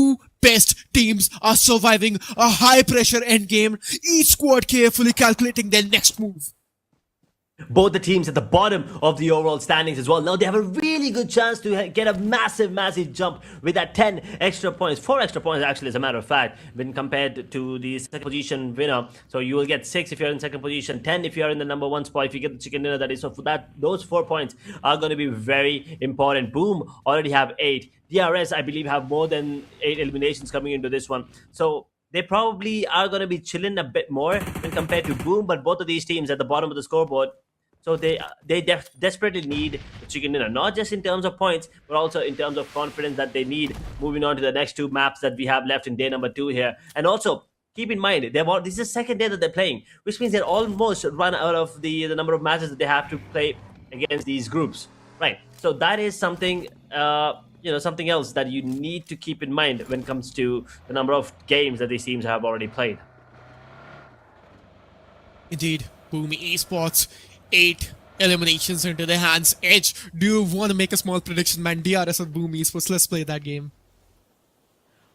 two best teams are surviving a high-pressure endgame, each squad carefully calculating their next move. Both the teams at the bottom of the overall standings as well. Now they have a really good chance to get a massive jump with that 10 extra points. 4 extra points actually, as a matter of fact, when compared to the second position winner. So you will get 6 if you're in second position, 10 if you're in the number 1 spot, if you get the chicken dinner, that is. So for that, those 4 points are going to be very important. Boom already have 8. DRS, I believe, have more than 8 eliminations coming into this one. So they probably are going to be chilling a bit more when compared to Boom, but both of these teams at the bottom of the scoreboard. So they desperately need the chicken dinner, not just in terms of points, but also in terms of confidence that they need moving on to the next 2 maps that we have left in day number 2 here. And also, keep in mind, this is the second day that they're playing, which means they're almost run out of the number of matches that they have to play against these groups. Right. So that is something, something else that you need to keep in mind when it comes to the number of games that these teams have already played. Indeed, Boom Esports, 8 eliminations into their hands. Edge, do you want to make a small prediction, man? DRS or Boom Esports? Let's play that game.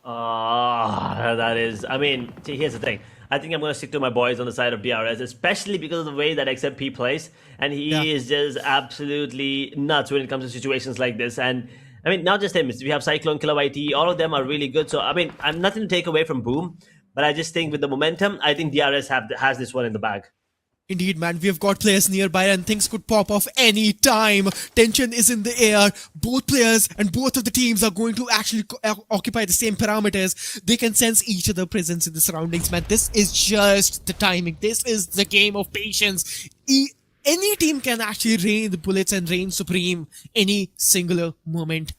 That is, I mean, see, here's the thing. I think I'm going to stick to my boys on the side of DRS, especially because of the way that XMP plays. And he is just absolutely nuts when it comes to situations like this. And I mean, not just him. We have Cyclone, Killer YT. All of them are really good. So, I mean, I'm nothing to take away from Boom. But I just think with the momentum, I think DRS has this one in the bag. Indeed, man, we have got players nearby and things could pop off any time. Tension is in the air. Both players and both of the teams are going to actually occupy the same parameters. They can sense each other's presence in the surroundings, man. This is just the timing. This is the game of patience. Any team can actually rain the bullets and reign supreme any singular moment.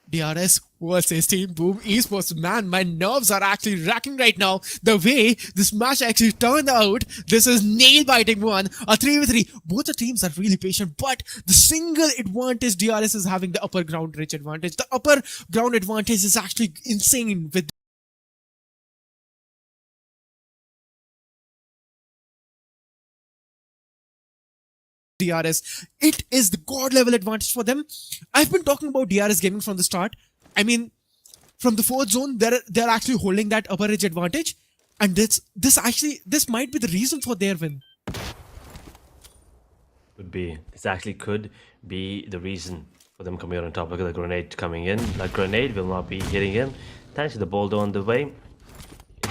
DRS versus Team Boom Esports. Man, my nerves are actually racking right now. The way this match actually turned out, this is nail-biting one. A 3v3. Both the teams are really patient, but the single advantage DRS is having the upper ground rich advantage. The upper ground advantage is actually insane with DRS. It is the god level advantage for them. I've been talking about DRS gaming from the start. I mean, from the 4th zone, they're actually holding that upper edge advantage, and this might be the reason for their win. Could be. This actually could be the reason for them coming out on top. Look at the grenade coming in. That grenade will not be hitting him. Thanks to the boulder on the way.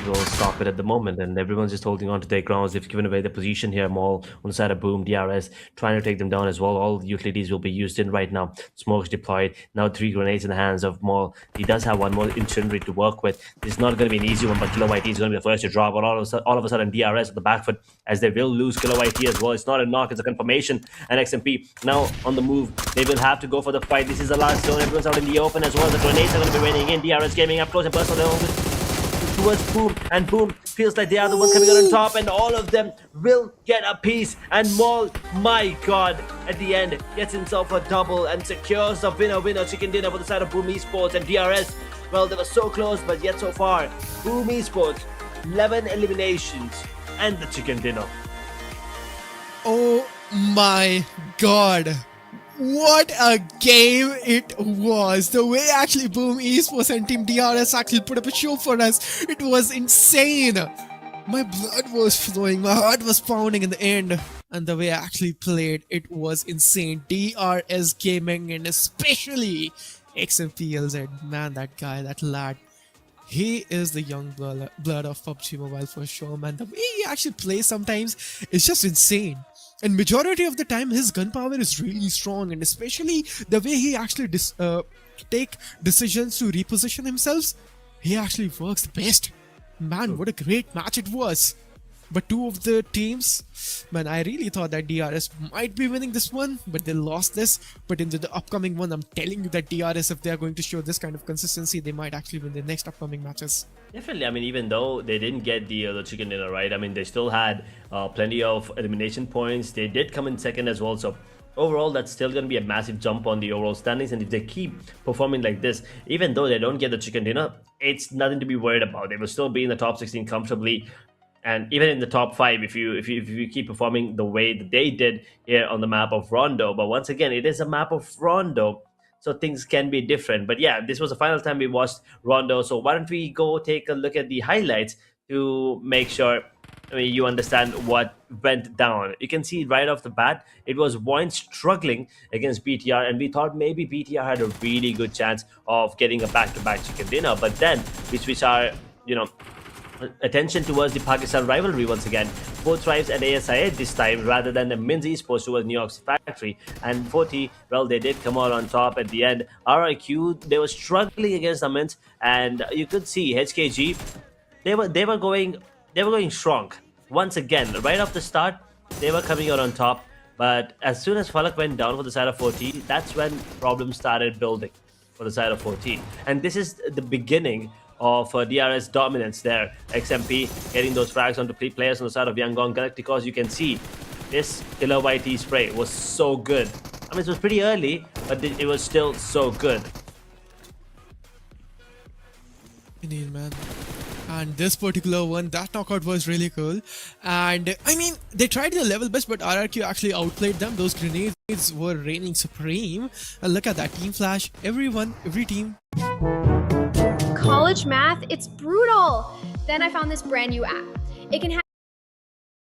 Will stop it at the moment, and everyone's just holding on to their grounds. They've given away the position here. Maul on the side of Boom, DRS trying to take them down as well. All the utilities will be used in right now. Smoke's deployed. Now 3 grenades in the hands of Maul. He does have one more incendiary to work with. It's not going to be an easy one, but Killer YT is going to be the first to drop. But all of a sudden DRS at the back foot, as they will lose Killer YT as well. It's not a knock, it's a confirmation. And XMP now on the move. They will have to go for the fight. This is the last zone. Everyone's out in the open as well. The grenades are going to be raining in. DRS gaming up close and personal towards Boom, and Boom feels like they are the ones coming out on top, and all of them will get a piece. And Maul, my god, at the end gets himself a double and secures the winner chicken dinner for the side of Boom Esports. And DRS, well, they were so close, but yet so far Boom Esports 11 eliminations and the chicken dinner. Oh my god. What a game it was. The way actually Boom Esports and Team DRS actually put up a show for us, it was insane. My blood was flowing, my heart was pounding in the end. And the way I actually played, it was insane. DRS Gaming and especially XMPLZ. Man, that guy, that lad. He is the young blood of PUBG Mobile for sure, man. The way he actually plays sometimes is just insane. And majority of the time, his gun power is really strong, and especially the way he actually take decisions to reposition himself, he actually works the best. Man, what a great match it was. But 2 of the teams, man, I really thought that DRS might be winning this one, but they lost this. But in the upcoming one, I'm telling you that DRS, if they are going to show this kind of consistency, they might actually win the next upcoming matches. Definitely. I mean, even though they didn't get the chicken dinner, right? I mean, they still had plenty of elimination points. They did come in second as well. So overall, that's still going to be a massive jump on the overall standings. And if they keep performing like this, even though they don't get the chicken dinner, it's nothing to be worried about. They will still be in the top 16 comfortably. And even in the top 5, if you keep performing the way that they did here on the map of Rondo. But once again, it is a map of Rondo. so things can be different. But yeah, this was the final time we watched Rondo, so why don't we go take a look at the highlights to make sure, I mean, you understand what went down. You can see right off the bat, it was Voint struggling against BTR, and we thought maybe BTR had a really good chance of getting a back-to-back chicken dinner. But then we switch our, attention towards the Pakistan rivalry once again. 4Thrives at ASIA this time rather than the Min's Esports towards New York's factory. And 40, well, they did come out on top at the end. RIQ, they were struggling against the Min's, and you could see HKG, they were going strong. Once again, right off the start, they were coming out on top. But as soon as Falak went down for the side of 40, that's when problems started building for the side of 40. And this is the beginning of DRS dominance there. XMP getting those frags onto players on the side of Yangon Galacticos. You can see this killer YT spray was so good. I mean, it was pretty early, but it was still so good. Indeed, man. And this particular one, that knockout was really cool. And I mean, they tried their level best, but RRQ actually outplayed them. Those grenades were reigning supreme. And look at that team flash. Everyone, every team. College math, it's brutal. Then I found this brand new app. It can have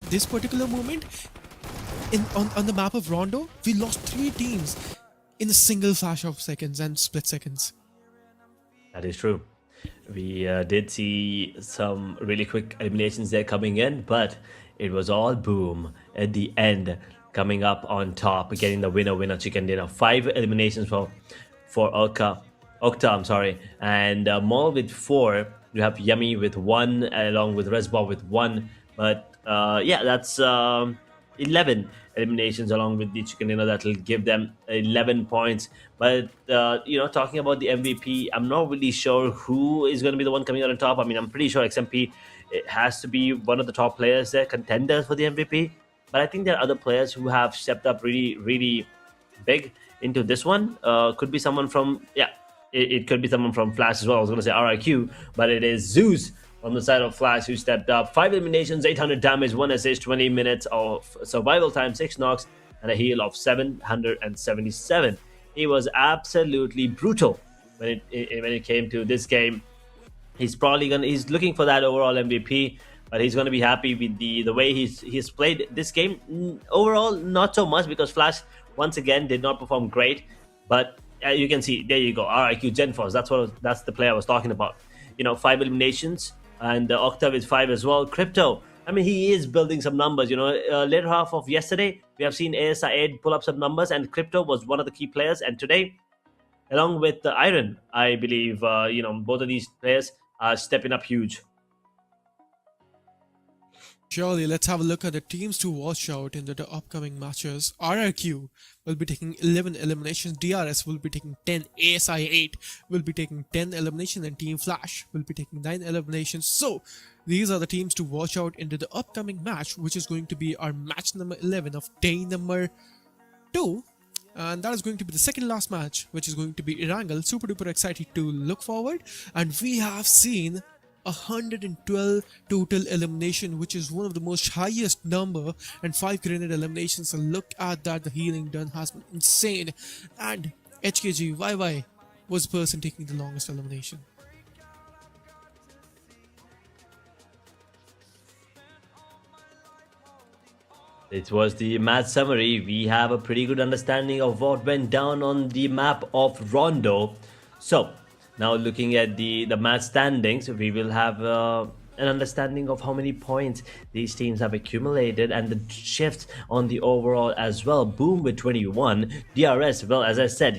This particular moment on the map of Rondo, we lost 3 teams in a single flash of seconds and split seconds. That is true. We did see some really quick eliminations there coming in, but it was all boom at the end, coming up on top, getting the winner chicken dinner. 5 eliminations for Okta, I'm sorry, and Maul with 4. You have Yummy with 1, along with Resbob with 1. But yeah, that's 11 eliminations along with the chicken dinner. That will give them 11 points. But talking about the MVP, I'm not really sure who is going to be the one coming out on top. I mean, I'm pretty sure XMP, it has to be one of the top players there, contenders for the MVP. But I think there are other players who have stepped up really, really big into this one. Could be someone from, it could be someone from Flash as well. I was going to say RIQ, but it is Zeus on the side of Flash who stepped up. 5 eliminations, 800 damage, 1 assist, 20 minutes of survival time, 6 knocks, and a heal of 777. He was absolutely brutal when it came to this game. He's looking for that overall MVP, but he's gonna be happy with the way he's played this game. Overall, not so much, because Flash once again did not perform great. But you can see, there you go, RIQ Genforce. That's the player I was talking about. 5 eliminations, and Octave is 5 as well. Crypto, I mean, he is building some numbers. Later half of yesterday, we have seen ASI pull up some numbers, and Crypto was one of the key players. And today, along with Iron, I believe, both of these players are stepping up huge. Surely, let's have a look at the teams to watch out in the upcoming matches. RRQ will be taking 11 eliminations, DRS will be taking 10, ASI 8 will be taking 10 eliminations, and Team Flash will be taking 9 eliminations. So, these are the teams to watch out into the upcoming match, which is going to be our match number 11 of day number 2. And that is going to be the second last match, which is going to be Erangel. Super duper excited to look forward. And we have seen 112 total elimination, which is one of the most highest number, and 5 grenade eliminations. So look at that, the healing done has been insane. And HKG YY was the person taking the longest elimination. It was the match summary. We have a pretty good understanding of what went down on the map of Rondo. So now looking at the match standings, we will have an understanding of how many points these teams have accumulated, and the shifts on the overall as well. Boom with 21. DRS, well, as I said,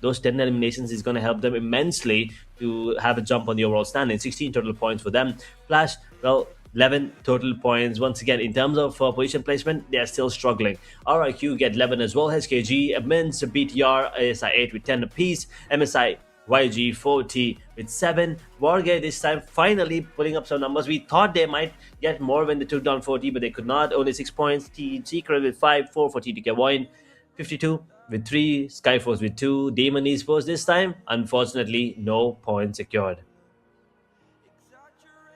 those 10 eliminations is going to help them immensely to have a jump on the overall standing. 16 total points for them. Flash, well, 11 total points. Once again, in terms of position placement, they are still struggling. RIQ get 11 as well. HKG, Immense, BTR, ASI 8 with 10 apiece. MSI, YG 40 with 7. Wargate this time finally putting up some numbers. We thought they might get more when they took down 40, but they could not. Only 6 points. Team Secret with 5, 4 for TTK Wine, 52 with 3, Skyforce with 2. Demon Esports this time, unfortunately, no points secured.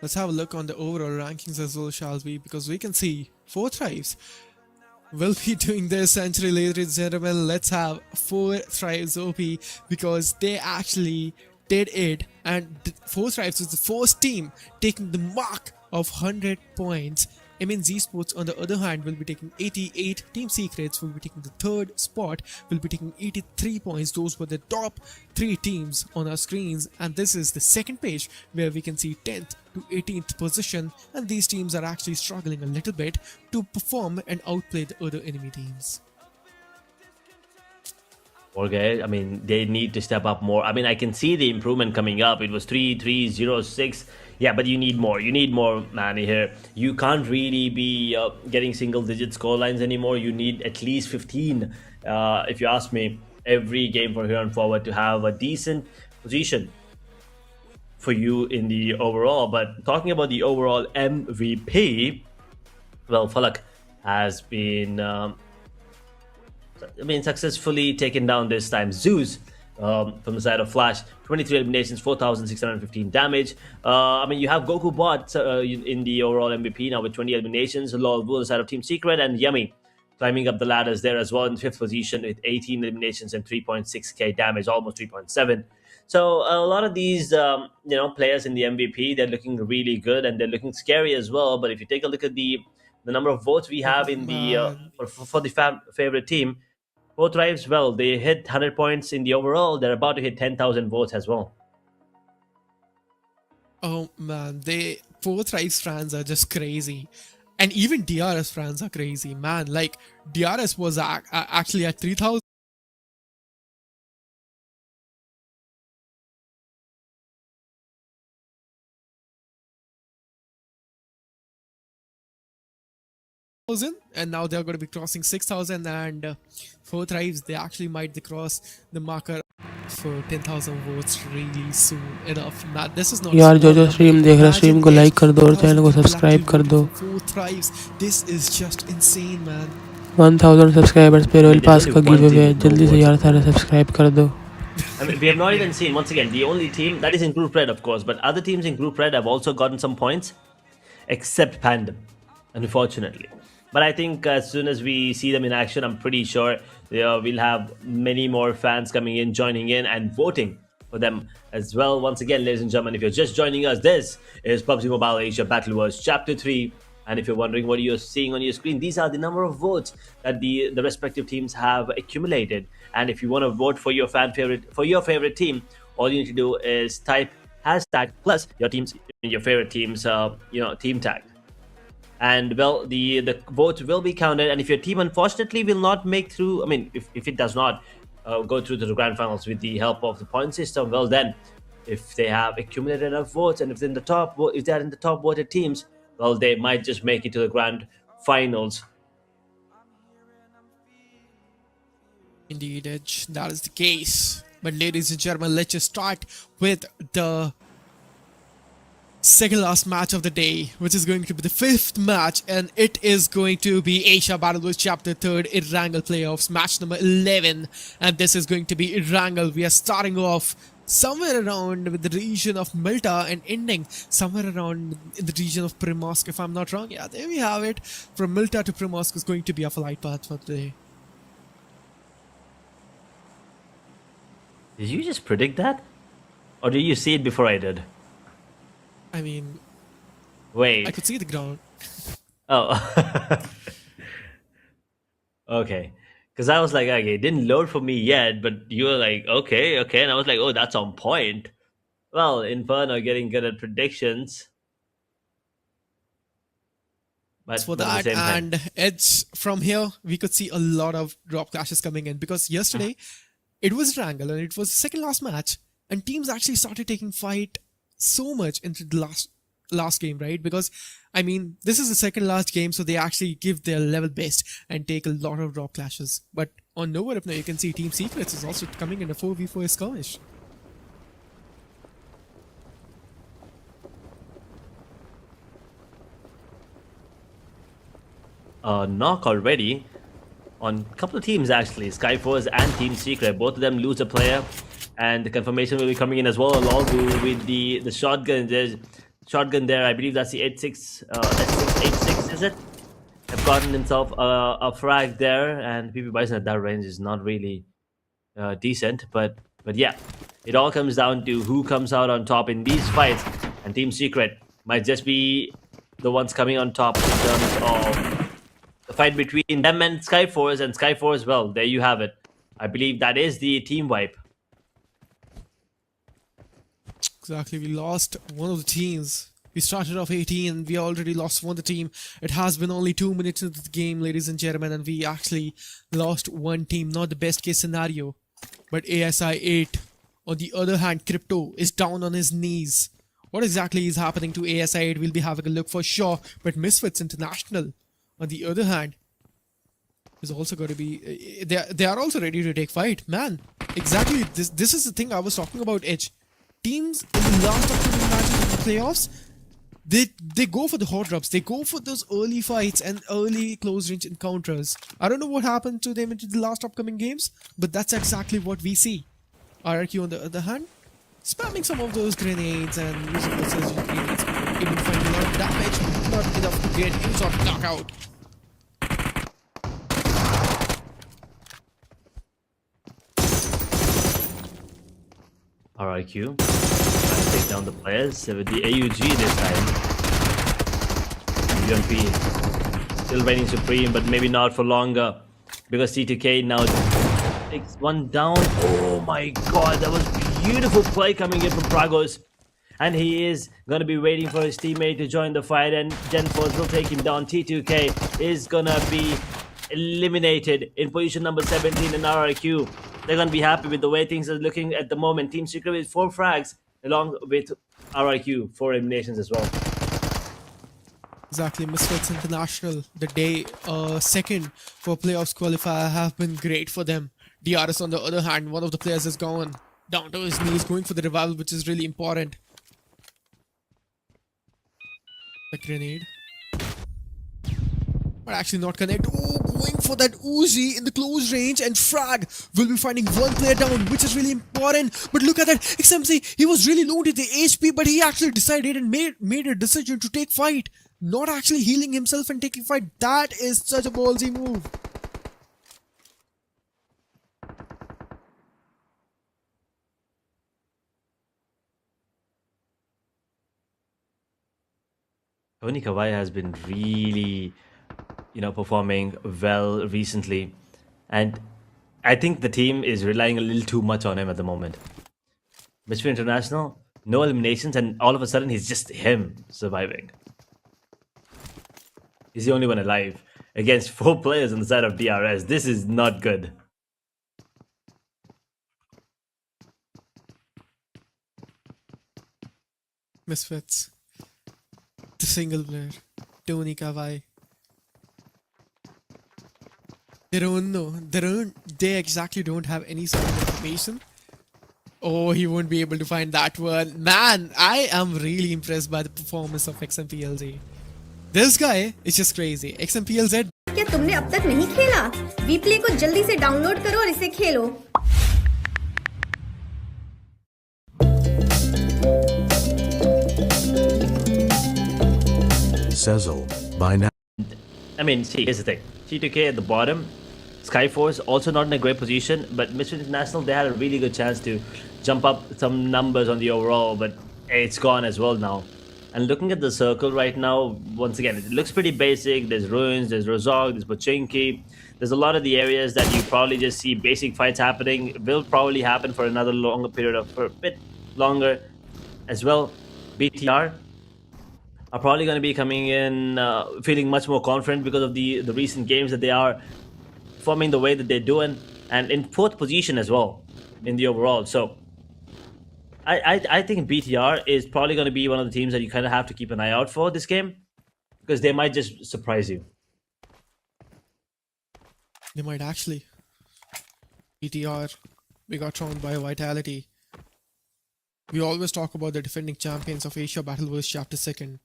Let's have a look on the overall rankings as well, shall we? Because we can see 4Thrives We'll be doing this century, ladies and gentlemen. Let's have 4 Thrives OP because they actually did it, and 4 Thrives was the first team taking the mark of 100 points. MNZ Esports, on the other hand, will be taking 88. Team Secrets will be taking the third spot, will be taking 83 points. Those were the top 3 teams on our screens, and this is the second page where we can see 10th to 18th position, and these teams are actually struggling a little bit to perform and outplay the other enemy teams. Okay, I mean, they need to step up more. I mean, I can see the improvement coming up. It was 3-3-0-6. Yeah, but you need more. You need more, man, here. You can't really be getting single-digit score lines anymore. You need at least 15, if you ask me, every game from here on forward to have a decent position for you in the overall. But talking about the overall MVP, well, Falak has been... successfully taken down this time. Zeus from the side of Flash, 23 eliminations, 4,615 damage. You have Goku Bot in the overall MVP now with 20 eliminations. Lol Wu on the side of Team Secret, and Yummy climbing up the ladders there as well in 5th position with 18 eliminations and 3.6k damage, almost 3.7. So a lot of these players in the MVP, they're looking really good and they're looking scary as well. But if you take a look at the number of votes we have in the for the favorite team, 4 Thrives, well, they hit 100 points in the overall. They're about to hit 10,000 votes as well. Oh man, 4 Thrives fans are just crazy. And even DRS fans are crazy, man. Like, DRS was actually at 3,000. And now they're going to be crossing 6,000, and 4 Thrives, they actually might cross the marker for 10,000 votes really soon enough. Now, this is not यार जो stream देख रहा है stream को like कर दो और channel को सब्सक्राइब कर दो. 4 Thrives, this is just insane, man. 1000 subscribers पे रॉयल पास का गिव अवे है. जल्दी से यार सारे सब्सक्राइब कर दो. I mean, we have not even seen, once again, the only team that is in Group Red, of course, but other teams in Group Red have also gotten some points, except Pandem, unfortunately. But I think as soon as we see them in action, I'm pretty sure we'll have many more fans coming in, joining in, and voting for them as well. Once again, ladies and gentlemen, if you're just joining us, this is PUBG Mobile Asia Battle Wars Chapter 3. And if you're wondering what you're seeing on your screen, these are the number of votes that the respective teams have accumulated. And if you want to vote for your favorite team, all you need to do is type hashtag plus your favorite team's team tag. And well, the votes will be counted, and if your team unfortunately will not make through, I mean, if it does not go through to the grand finals with the help of the point system, well then, if they have accumulated enough votes and if they're in the top voted teams, well, they might just make it to the grand finals. Indeed, Edge, that is the case. But ladies and gentlemen, let's just start with the second last match of the day, which is going to be the 5th match, and it is going to be Asia Battle Wars Chapter 3rd Erangel Playoffs, match number 11, and this is going to be Erangel. We are starting off somewhere around with the region of Milta and ending somewhere around in the region of Primorsk, if I'm not wrong. Yeah, there we have it. From Milta to Primorsk is going to be a flight path for today. Did you just predict that? Or did you see it before I did? I mean, wait. I could see the ground. Oh. Okay. Because I was like, okay, it didn't load for me yet, but you were like, okay. And I was like, oh, that's on point. Well, Inferno getting good at predictions. But for that, and Edge, from here, we could see a lot of drop clashes coming in, because yesterday, it was Erangel, and it was the second last match, and teams actually started taking fight so much into the last game, right? Because I mean, this is the second last game, so they actually give their level best and take a lot of drop clashes. But on Nova Rip now, you can see Team Secrets is also coming in a 4v4 skirmish. Knock already on a couple of teams, actually. Skyforce and Team Secret, both of them lose a player, and the confirmation will be coming in as well, along with the shotgun. There's shotgun there. I believe that's the 86, 86, is it? have gotten himself a frag there, and PP Bison at that range is not really decent. But yeah, it all comes down to who comes out on top in these fights, and Team Secret might just be the ones coming on top in terms of the fight between them and Skyforce, and Skyforce, well, there you have it. I believe that is the team wipe. Exactly, we lost one of the teams. We started off 18 and we already lost one of the team. It has been only 2 minutes into the game, ladies and gentlemen, and we actually lost one team. Not the best case scenario. But ASI 8, on the other hand, Crypto is down on his knees. What exactly is happening to ASI 8? We'll be having a look for sure. But Misfits International, on the other hand, is also going to be... They are also ready to take fight. Man, exactly, this is the thing I was talking about, Edge. Teams in the last upcoming matches of the playoffs, they go for the hot drops. They go for those early fights and early close range encounters. I don't know what happened to them into the last upcoming games, but that's exactly what we see. RRQ on the other hand, spamming some of those grenades and using those surgery grenades, able to find a lot of damage, not enough to get any sort of knockout. RIQ trying to take down the players with the AUG this time. UMP still reigning supreme, but maybe not for longer, because C2K now takes one down. Oh my god, that was beautiful play coming in from Pragos, and he is gonna be waiting for his teammate to join the fight, and Genforce will take him down. T2K is gonna be eliminated in position number 17 in RRQ. They're going to be happy with the way things are looking at the moment. Team Secret with 4 frags, along with RIQ, 4 eliminations as well. Exactly, Misfits International, the day second for playoffs qualifier have been great for them. DRS on the other hand, one of the players is gone down to his knees, going for the revival, which is really important. The grenade. But actually not connect. Oh, going for that Uzi in the close range, and Frag will be finding one player down, which is really important. But look at that, XMC, he was really low to the HP, but he actually decided and made a decision to take fight. Not actually healing himself and taking fight. That is such a ballsy move. Tony Kawai has been really, performing well recently, and I think the team is relying a little too much on him at the moment. Mr. International, no eliminations, and all of a sudden he's just him surviving. He's the only one alive against 4 players on the side of DRS. This is not good. Misfits. The single player, Tony Kawai. They exactly don't have any sort of information. Oh, he won't be able to find that one. Man, I am really impressed by the performance of XMPLZ. This guy is just crazy. XMPLZ. क्या तुमने अब तक नहीं खेला? वीप्ले को जल्दी से download करो और इसे खेलो. Sezzle by now. I mean, see, here's the thing. T2K at the bottom, Skyforce also not in a great position, but Mr. International, they had a really good chance to jump up some numbers on the overall, but it's gone as well now. And looking at the circle right now, once again, it looks pretty basic. There's Ruins, there's Rozog, there's Pochinki. There's a lot of the areas that you probably just see basic fights happening. Will probably happen for another longer period of, for a bit longer as well. BTR are probably going to be coming in feeling much more confident because of the recent games that they are performing the way that they're doing, and in 4th position as well in the overall. So I think BTR is probably going to be one of the teams that you kind of have to keep an eye out for this game, because they might just surprise you. They might actually. BTR, Megatron by Vitality. We always talk about the defending champions of Asia Battleverse Chapter 2nd.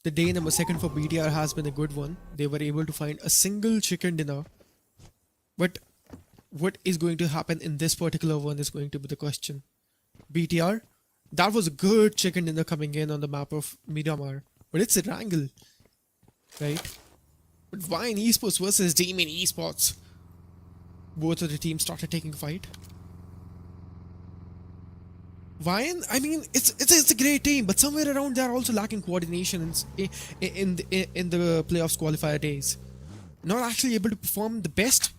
The day number 2nd for BTR has been a good one. They were able to find a single chicken dinner. But what is going to happen in this particular one is going to be the question. BTR, that was a good chicken dinner coming in on the map of Miramar. But it's Erangel, right? But Vine Esports versus Demon Esports. Both of the teams started taking fight. Vine, I mean, it's a great team, but somewhere around they're also lacking coordination in the playoffs qualifier days. Not actually able to perform the best,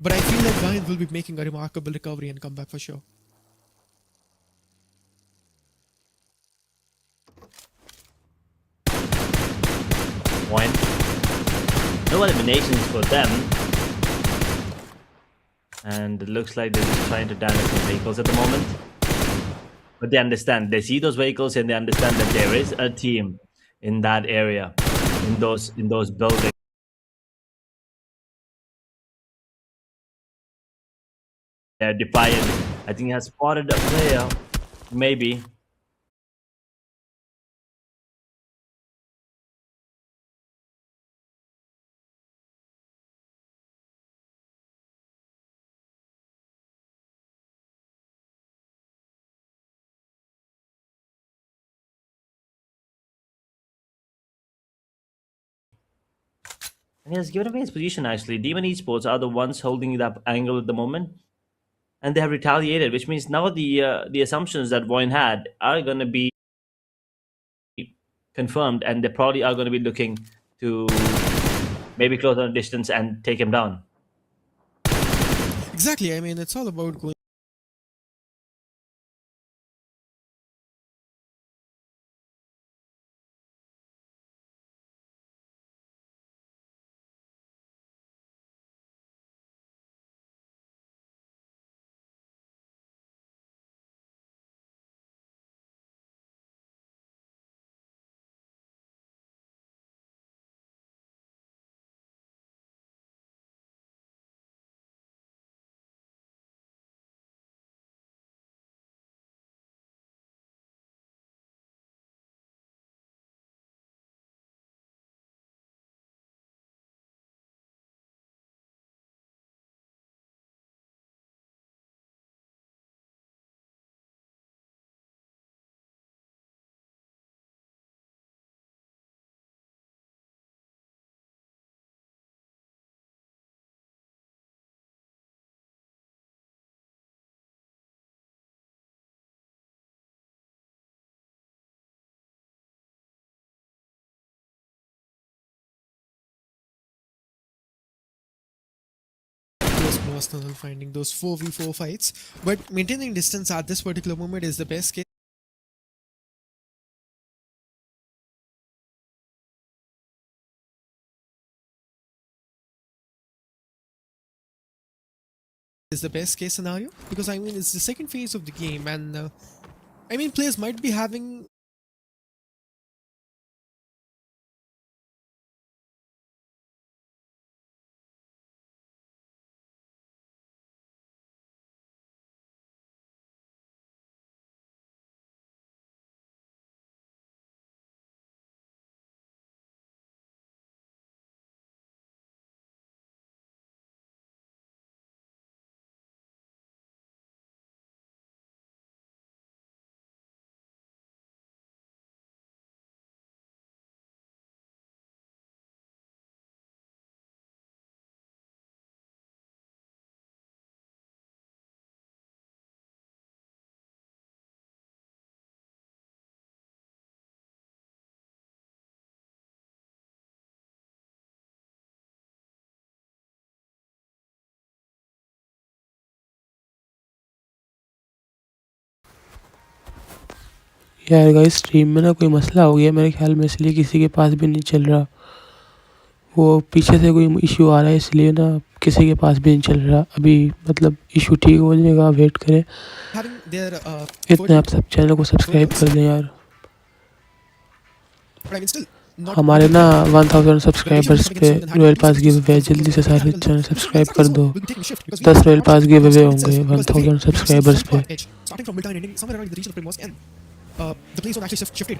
but I feel like Vine will be making a remarkable recovery and comeback for sure. Point. No eliminations for them. And it looks like they're just trying to damage some vehicles at the moment. But they understand. They see those vehicles and they understand that there is a team in that area, in those buildings. They're defiant. I think he has spotted a player. Maybe. And he has given away his position actually. Demon Esports are the ones holding that angle at the moment. And they have retaliated, which means now the assumptions that Voin had are going to be confirmed, and they probably are going to be looking to maybe close on distance and take him down. Exactly, I mean, it's all about going. Those personal finding those 4v4 fights, but maintaining distance at this particular moment is the best case. Is the best case scenario, because I mean it's the second phase of the game, and I mean players might be having यार guys stream में ना कोई मसला हो गया मेरे ख्याल में, इसलिए किसी के पास भी नहीं चल रहा। वो पीछे से कोई इशू आ रहा है, इसलिए ना किसी के पास भी नहीं चल रहा। अभी मतलब इशू ठीक हो जाएगा, वेट करें। इतने आप सब चैनल को सब्सक्राइब कर दें यार। हमारे ना 1000 सब्सक्राइबर्स पे रॉयल पास गिव अवे, जल्दी से सारे चैनल सब्सक्राइब कर दो। 10 रॉयल पास गिव अवे होंगे 1000 सब्सक्राइबर्स पे। The Playz zone actually shifted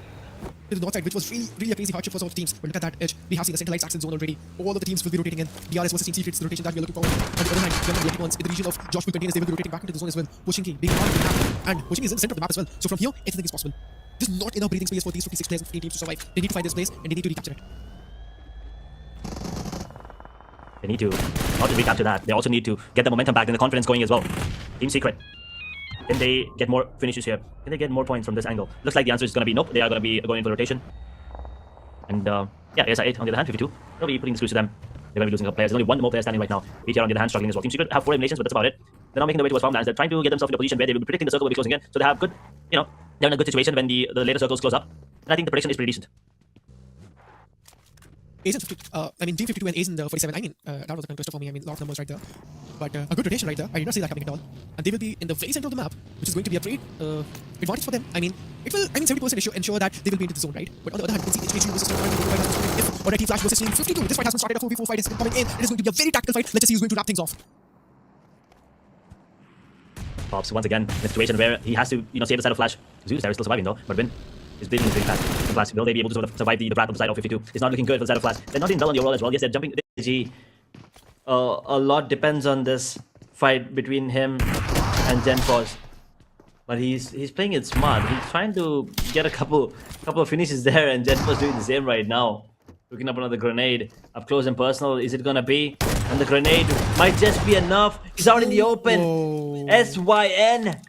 to the north side, which was really a crazy hardship for some of the teams. But look at that edge. We have seen the centralized accent zone already. All of the teams will be rotating in. DRS versus Team Secrets, the rotation that we are looking forward. On the other hand, the epic ones in the region of Josh containers, they will be rotating back into the zone as well. Pushing King being one of the map, and pushing is in the center of the map as well. So from here, anything is possible. There's not enough breathing space for these 56 players and 15 teams to survive. They need to find this place and they need to recapture it. They need to not just recapture that. They also need to get the momentum back and the confidence going as well. Team Secret. Can they get more finishes here? Can they get more points from this angle? Looks like the answer is going to be nope. They are going to be going in for rotation. And yeah, ASI8 on the other hand, 52. They'll be putting the screws to them. They're going to be losing a player. There's only one more player standing right now. BTR on the other hand struggling as well. Team Secret have 4 eliminations, but that's about it. They're not making their way towards farmlands. They're trying to get themselves into a position where they will be predicting the circle will be closing in. So they have good, you know, they're in a good situation when the later circles close up. And I think the prediction is pretty decent. Ace in 50, I mean, Team 52 and Ace in the 47. I mean, that was a conquest for me. I mean, a lot of numbers right there. But a good rotation right there. I did not see that happening at all. And they will be in the very center of the map, which is going to be a trade advantage for them. I mean, it will, 70% ensure that they will be into the zone, right? But on the other hand, you can see HH versus if already Flash versus Team 52. This fight has been started. A 4v4 fight is coming in. It is going to be a very tactical fight. Let's just see who's going to wrap things off. Pops once again in a situation where he has to, you know, save the side of Flash. Zeus there is still surviving though, but Win is building really fast. Flash, will they be able to survive the wrath of the side of 52? It's not looking good for the side of Flash. They're not doing well on the overall as well. Yes, they're jumping. A lot depends on this fight between him and GenForce. But he's playing it smart. He's trying to get a couple of finishes there, and GenForce doing the same right now. Looking up another grenade. Up close and personal. Is it gonna be? And the grenade might just be enough. He's out in the open. Whoa. SYN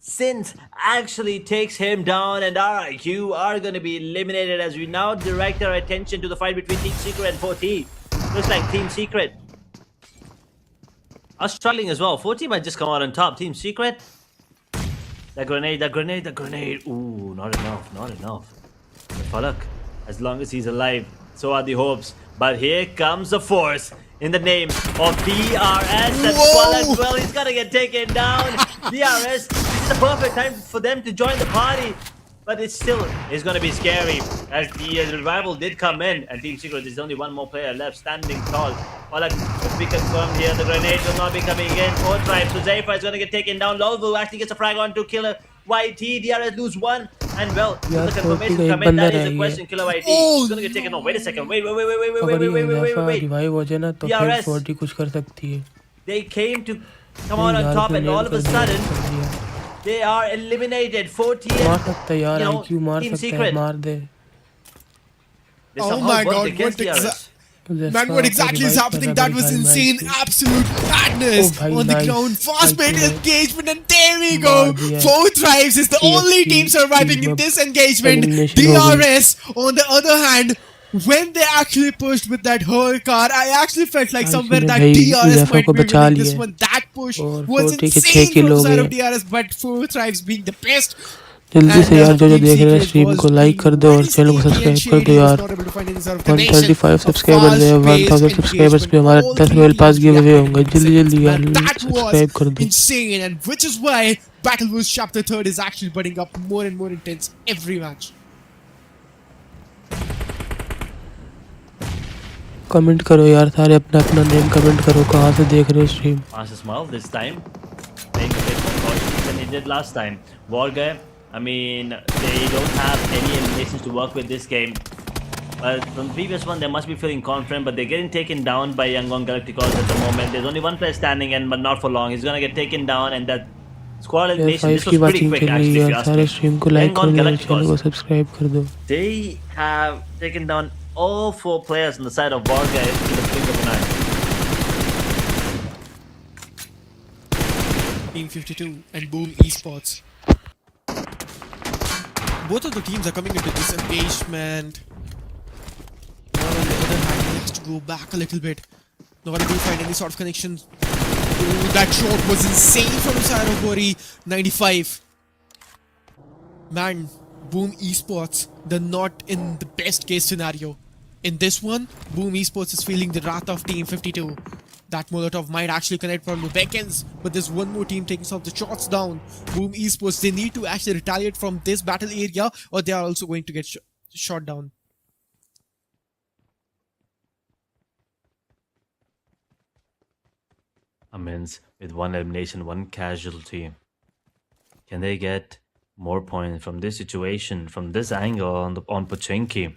Synth actually takes him down, and RIQ are gonna be eliminated as we now direct our attention to the fight between Team Secret and 4T. Looks like Team Secret are struggling as well. 4T might just come out on top. Team Secret. That grenade. Ooh, not enough. Falak, as long as he's alive, so are the hopes. But here comes the force in the name of DRS. And Falak, well, he's gonna get taken down. DRS, this is the perfect time for them to join the party. But it still is going to be scary as the revival did come in, and Team Secret, there's only one more player left standing tall. Falak, let's be confirmed here. The grenade will not be coming in. 4 tribes. So Zayfa is going to get taken down. Lolvu actually gets a frag on to Killer YT. DRS lose 1. And well, the confirmation come in. That is a question. Killer YT is going to get taken off. Wait a second. Wait. DRS. They came to come out on top, and all of a sudden, they are eliminated. 40 and, Team Secret. Oh my god, what exactly is happening? That was insane, absolute madness on the ground. Fast-paced engagement, and there we go. 4 Tribes is the only team surviving in this engagement. DRS, on the other hand, when they actually pushed with that whole car, I actually felt like somewhere that DRS might be winning this one. That push was insane from the side of DRS, but 4 Tribes being the best. जल्दी से यार जो देख रहे हैं stream को like कर दो और चैनल को सब्सक्राइब कर दो यार 135 सब्सक्राइबर्स हैं 1000 सब्सक्राइबर्स पे हमारा 10 रॉयल पास गिव अवे होंगे जल्दी यार सब्सक्राइब कर दो insane, and which is why Battle Wars Chapter 3 is actually budding up more and more intense every match. Comment करो यार सारे अपना अपना नेम कमेंट करो कहाँ से देख रहे हो stream Smile this time playing a bit more cautious than he did last time. Warga, I mean, they don't have any eliminations to work with this game. But from the previous one, they must be feeling confident, but they're getting taken down by Yangon Galacticos at the moment. There's only one player standing, but not for long. He's gonna get taken down, and that squad elimination, this was pretty quick actually, if you ask me. Yangon Galacticos, they have taken down all 4 players on the side of Warga in the blink of an eye. Team 52 and Boom Esports. Both of the teams are coming into this engagement. Now on the other hand, he has to go back a little bit. Not able to find any sort of connection. Ooh, that shot was insane from the side of Bori. 95. Man, Boom Esports, they're not in the best case scenario. In this one, Boom Esports is feeling the wrath of Team 52. That Molotov might actually connect from the backends, but there's one more team taking some of the shots down. Boom Esports, they need to actually retaliate from this battle area, or they are also going to get shot down. Amends with 1 elimination, 1 casualty. Can they get more points from this situation, from this angle on Pochinki?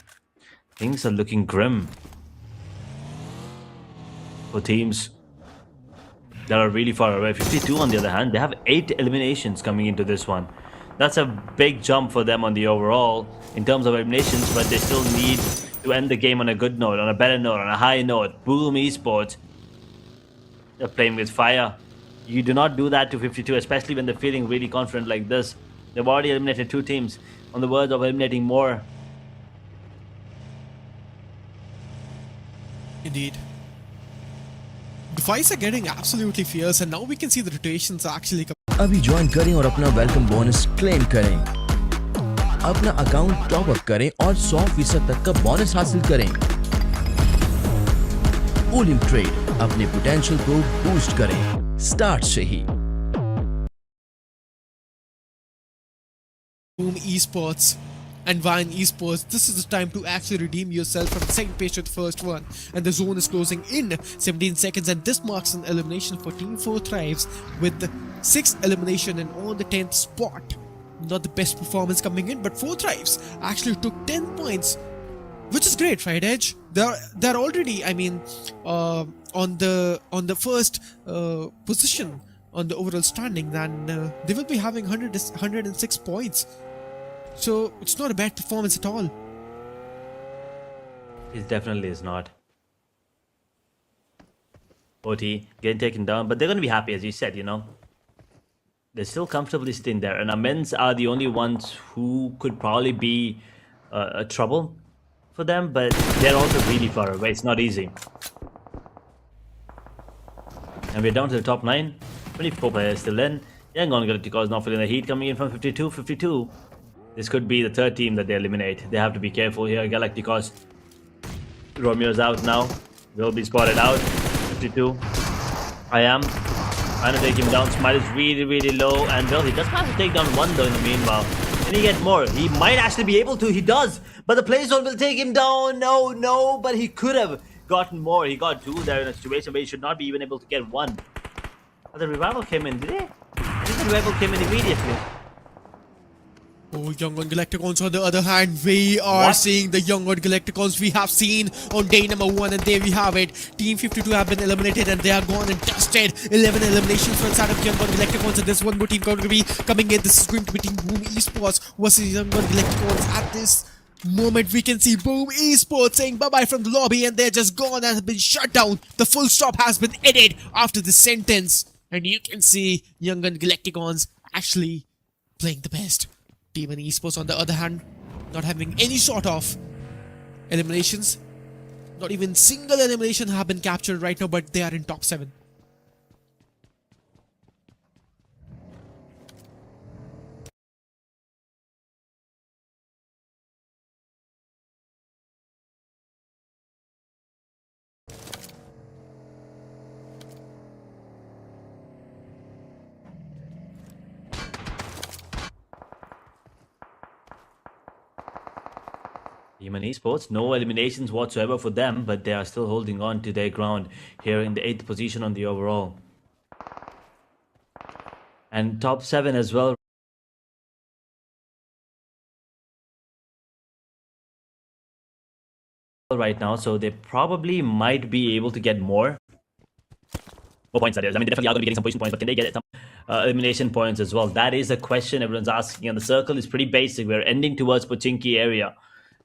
Things are looking grim for teams that are really far away. 52 on the other hand, they have 8 eliminations coming into this one. That's a big jump for them on the overall in terms of eliminations, but they still need to end the game on a good note, on a better note, on a high note. Boom Esports playing with fire. You do not do that to 52, especially when they're feeling really confident like this. They've already eliminated 2 teams, on the verge of eliminating more. Indeed. The fights are getting absolutely fierce, and now we can see the rotations are actually coming. अभी join करें और अपना welcome bonus claim करें। अपना account top up करें और 100% तक का बोनस हासिल करें। ऑल इन ट्रेड अपने पोटेंशियल को बूस्ट करें स्टार्ट से ही। Boom Esports and Vine Esports, this is the time to actually redeem yourself from the second page to the first one, and the zone is closing in 17 seconds, and this marks an elimination for Team 4 Thrives with the 6th elimination and on the 10th spot. Not the best performance coming in, but 4 Thrives actually took 10 points, which is great, right, Edge? They're already, I mean, on the first position on the overall standing, then they will be having 106 points. So it's not a bad performance at all. It definitely is not. OT getting taken down, but they're going to be happy, as you said, you know. They're still comfortably sitting there, and our men's are the only ones who could probably be a trouble for them, but they're also really far away. It's not easy. And we're down to the top 9. 24 players still in. Young Galacticos is not feeling the heat coming in from 52. 52. This could be the 3rd team that they eliminate. They have to be careful here. Galacticos. Romeo's out now. Will be spotted out. 52. I am. Trying to take him down. Smile is really, really low. And well, he does have to take down 1 though in the meanwhile. Can he get more? He might actually be able to. He does. But the Playz will take him down. No. But he could have gotten more. He got 2 there in a situation where he should not be even able to get 1. The revival came in, did it? I think the revival came in immediately. Oh, Young on Galacticons on the other hand, we are seeing the Young on Galacticons we have seen on day number 1, and there we have it. Team 52 have been eliminated and they are gone and dusted. 11 eliminations from inside of Young on Galacticons, and there's one more team going to be coming in. This is going to be Team Boom Esports versus Young on Galacticons. At this moment, we can see Boom Esports saying bye-bye from the lobby, and they're just gone and have been shut down. The full stop has been added after this sentence. And you can see Young Gun Galacticons actually playing the best. Team and Esports on the other hand, not having any sort of eliminations. Not even single elimination have been captured right now, but they are in top 7. Team and Esports, no eliminations whatsoever for them, but they are still holding on to their ground here in the 8th position on the overall. And top 7 as well. Right now, so they probably might be able to get more points. That is, I mean, they definitely are going to be getting some position points, but can they get some elimination points as well? That is a question everyone's asking, and the circle is pretty basic. We're ending towards Pochinki area.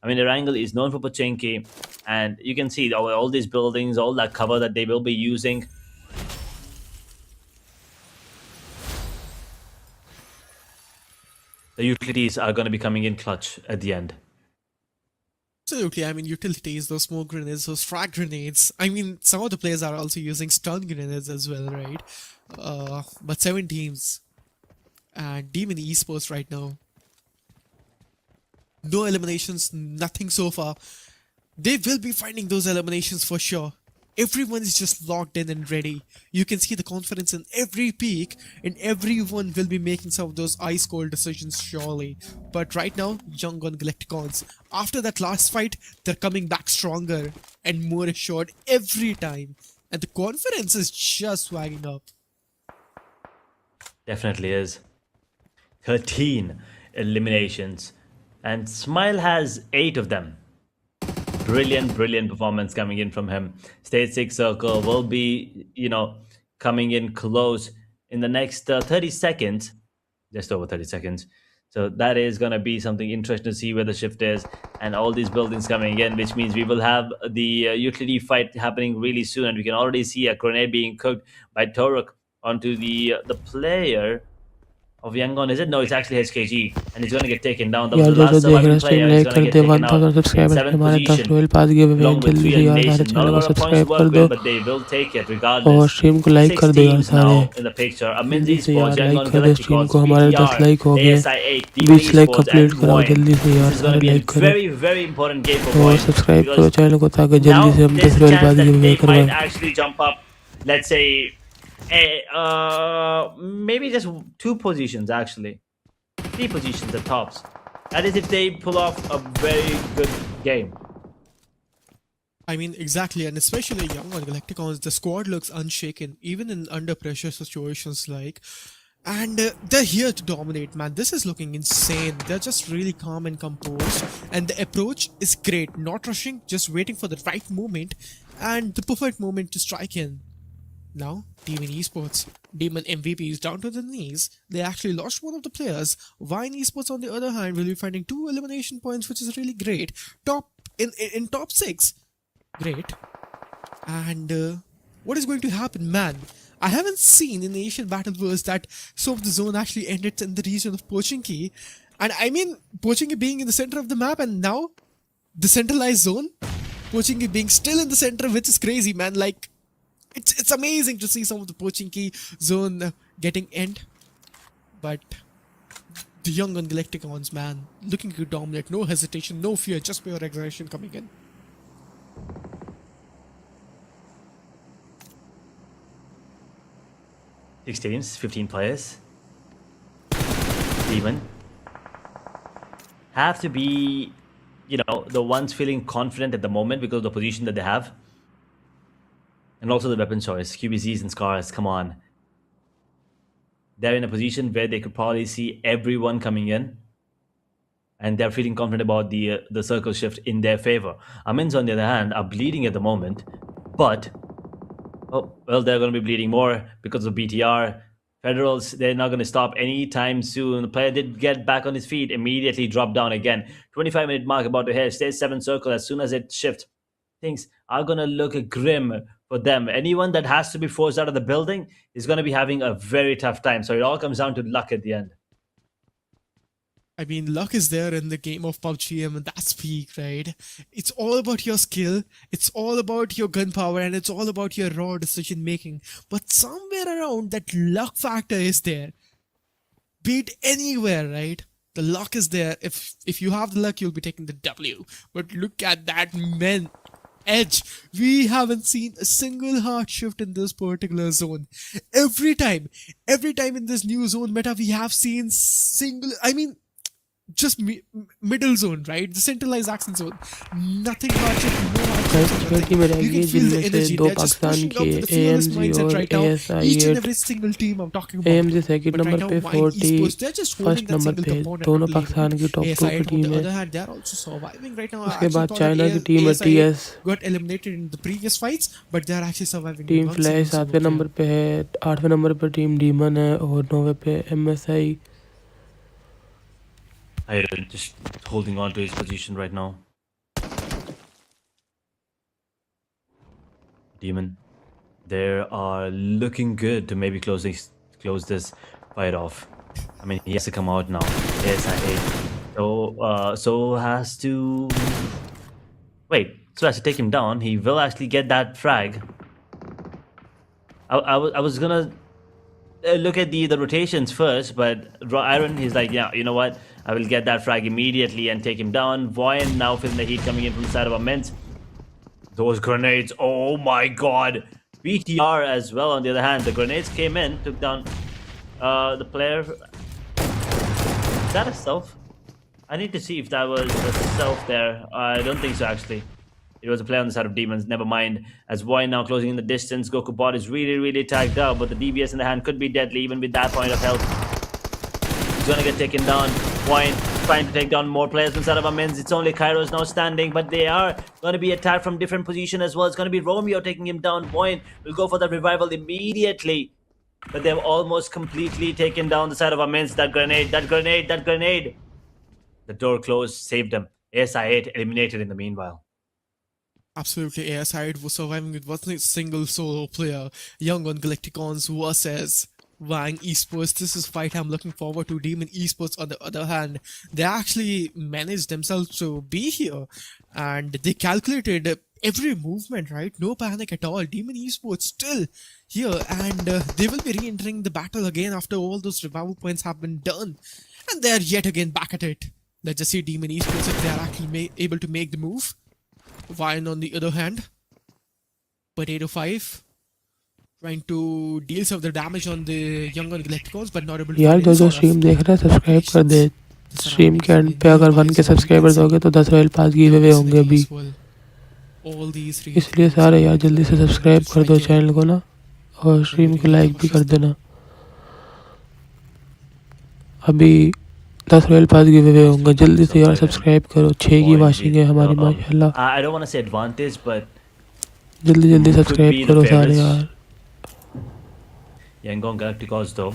I mean, Erangel is known for Pochinki, and you can see all these buildings, all that cover that they will be using. The utilities are going to be coming in clutch at the end. Absolutely, I mean, utilities, those smoke grenades, those frag grenades. I mean, some of the players are also using stun grenades as well, right? But 7 teams and Demon Esports right now. No eliminations, nothing so far. They will be finding those eliminations for sure. Everyone is just locked in and ready. You can see the confidence in every peak, and everyone will be making some of those ice cold decisions surely. But right now, Young on Galacticons, after that last fight, they're coming back stronger and more assured every time. And the confidence is just swagging up. Definitely is. 13 eliminations. And Smile has 8 of them. Brilliant performance coming in from him. Stage 6 circle will be, coming in close in the next 30 seconds. Just over 30 seconds. So that is going to be something interesting to see where the shift is, and all these buildings coming in, which means we will have the utility fight happening really soon, and we can already see a grenade being cooked by Toruk onto the player of Yangon. Is it? No, it's actually HKG, and he's going to get taken down. That was यार the जो last जो देख रहे surviving हैं stream player. He's like going to कर get they taken 1000 out in subscriber 7th हमारे 10 position, royal pass give away along with जल्दी 3 से यार हमारे eliminations. Not चैनल a को lot of points subscribe to कर work दो with, but they will take it और regardless. स्ट्रीम को लाइक 6 कर दो यार teams सारे now in the picture. Amin's जल्दी से Esports, यार लाइक Yangon कर दो स्ट्रीम Galacticos, को हमारे 10 VTR, लाइक हो गए ASI8, Demon 20 like Esports, complete and कराओ Void. जल्दी से This यार is going सारे to be a लाइक करो very, very important game for और Void, सब्सक्राइब करो because चैनल को ताकि जल्दी now से हम there's 10 a royal chance pass that give away they करवाएं might actually jump up, let's say, maybe just 2 positions, actually 3 positions at tops. That is if they pull off a very good game. I mean, exactly, and especially young on Galacticons, the squad looks unshaken, even in under pressure situations like. And they're here to dominate, man. This is looking insane. They're just really calm and composed, and the approach is great. Not rushing, just waiting for the right moment and the perfect moment to strike in. Now, Demon Esports. Demon MVP is down to the knees. They actually lost one of the players. Vine Esports, on the other hand, will be finding 2 elimination points, which is really great. Top in top 6. Great. And what is going to happen, man? I haven't seen in the Asian Battleverse that some of the zone actually ended in the region of Pochinki. And I mean, Pochinki being in the center of the map, and now the centralized zone, Pochinki being still in the center, which is crazy, man. Like, it's amazing to see some of the Pochinki zone getting end. But the young on Galacticons, man, looking to dominate, no hesitation, no fear, just pure aggression coming in. Six teams, 15 players. Demon have to be, the ones feeling confident at the moment because of the position that they have. And also the weapon choice, QBZs and Scars, come on. They're in a position where they could probably see everyone coming in. And they're feeling confident about the circle shift in their favor. Amins, on the other hand, are bleeding at the moment. But, they're going to be bleeding more because of BTR. Federals, they're not going to stop anytime soon. The player did get back on his feet, immediately dropped down again. 25-minute mark about to hit. Stage 7 circle as soon as it shifts. Things are going to look grim for them. Anyone that has to be forced out of the building is going to be having a very tough time. So it all comes down to luck at the end. I mean, luck is there in the game of Pubgm, and that's peak, right? It's all about your skill, it's all about your gunpowder, and it's all about your raw decision making. But somewhere around, that luck factor is there. Be it anywhere, right? The luck is there. If you have the luck, you'll be taking the W. But look at that edge. We haven't seen a single hard shift in this particular zone. Every time in this new zone meta, we have seen just middle zone, right? The centralized accent zone. Nothing hard shift, no hard shift. छोटी में You रहेगी can feel the जिनमें से energy. दो They're just Pakistan pushing up के with the fearless AMG mindset और right now. Each and ASI8 every single team I'm talking about. AMG second But right number now, पे Vine 40 Esports, they're just holding first that number single पे component, दोनों unbelievable. Pakistan की top 2 ASI8 की on team the है other hand, they're also surviving right now. I उसके actually बाद thought China that की team है ASI8 TS got eliminated in the previous fights, but they're actually surviving. Team one single flash zone 7वें here. Number पे है 8वें number पे team demon है और 9वें पे MSI Iron just holding on to his position right now. Demon, they are looking good to maybe close this fight off. I mean, he has to come out now. ASI8. So has to wait. So has to take him down. He will actually get that frag. I was gonna look at the rotations first, but Iron, he's like, yeah, you know what? I will get that frag immediately and take him down. Voyan now feeling the heat coming in from the side of Immense. Those grenades, oh my god. BTR as well, on the other hand. The grenades came in, took down the player. Is that a self? I need to see if that was a self there. I don't think so, actually. It was a player on the side of Demons, never mind. As Voyan now closing in the distance, Goku bot is really tagged up, but the DBS in the hand could be deadly even with that point of health. He's gonna get taken down. Voyan trying to take down more players inside of Amins. It's only Kairos now standing, but they are gonna be attacked from different position as well. It's gonna be Romeo taking him down. Voyan will go for the revival immediately. but they've almost completely taken down the side of our men's. That grenade, that grenade, that grenade. The door closed, saved them. ASI8 eliminated in the meanwhile. Absolutely, ASI was surviving with one single solo player. Young on Galacticons versus Wang Esports. This is a fight I'm looking forward to. Demon Esports, on the other hand, they actually managed themselves to be here, and they calculated every movement, right? No panic at all. Demon Esports still here, and they will be re-entering the battle again after all those revival points have been done, and they are yet again back at it. Let's just see Demon Esports if they are actually able to make the move. Vine on the other hand, Potato 5 trying to deal some of the damage on the young on Galacticons, but not able to. यार जो stream देख रहे हैं subscribe कर दे। Stream के and पे अगर 1 के सब्सक्राइबर दोगे तो 10 रॉयल पास गिव अवे होंगे अभी, इसलिए सारे यार जल्दी से सब्सक्राइब कर दो चैनल को ना, और स्ट्रीम को लाइक भी कर देना। अभी 10 रॉयल पास गिव अवे होंगे, जल्दी से यार सब्सक्राइब करो। 6 की वाशिंग है हमारी माशाल्लाह। I don't want to say advantage, but जल्दी जल्दी सब्सक्राइब करो सारे यार। Yangon Galacticos though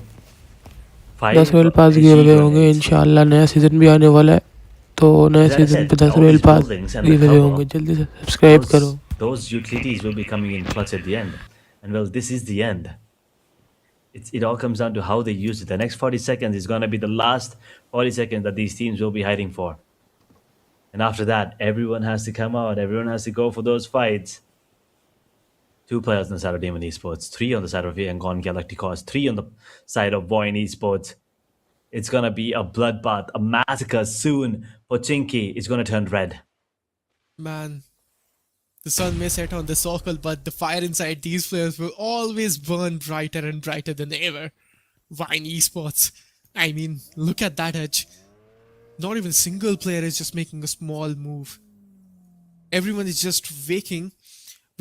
10 रॉयल पास गिव अवे होंगे इंशाल्लाह। नया सीजन भी आने वाला है, तो नए सीजन पे 10 रॉयल पास गिव अवे होंगे, जल्दी से सब्सक्राइब करो। Those utilities will be coming in clutch at the end, and well, this is the end. It all comes down to how they use it. The next 40 seconds is going to be the last 40 seconds that these teams will be hiding for. And after that, everyone has to come out. Everyone has to go for those fights. 2 players on the side of Demon Esports, 3 on the side of Yangon Galacticos, 3 on the side of Boyne Esports. It's going to be a bloodbath, a massacre soon. Pochinki is going to turn red. Man, the sun may set on the circle, but the fire inside these players will always burn brighter and brighter than ever. Vine Esports. I mean, look at that edge. Not even a single player is just making a small move. Everyone is just waiting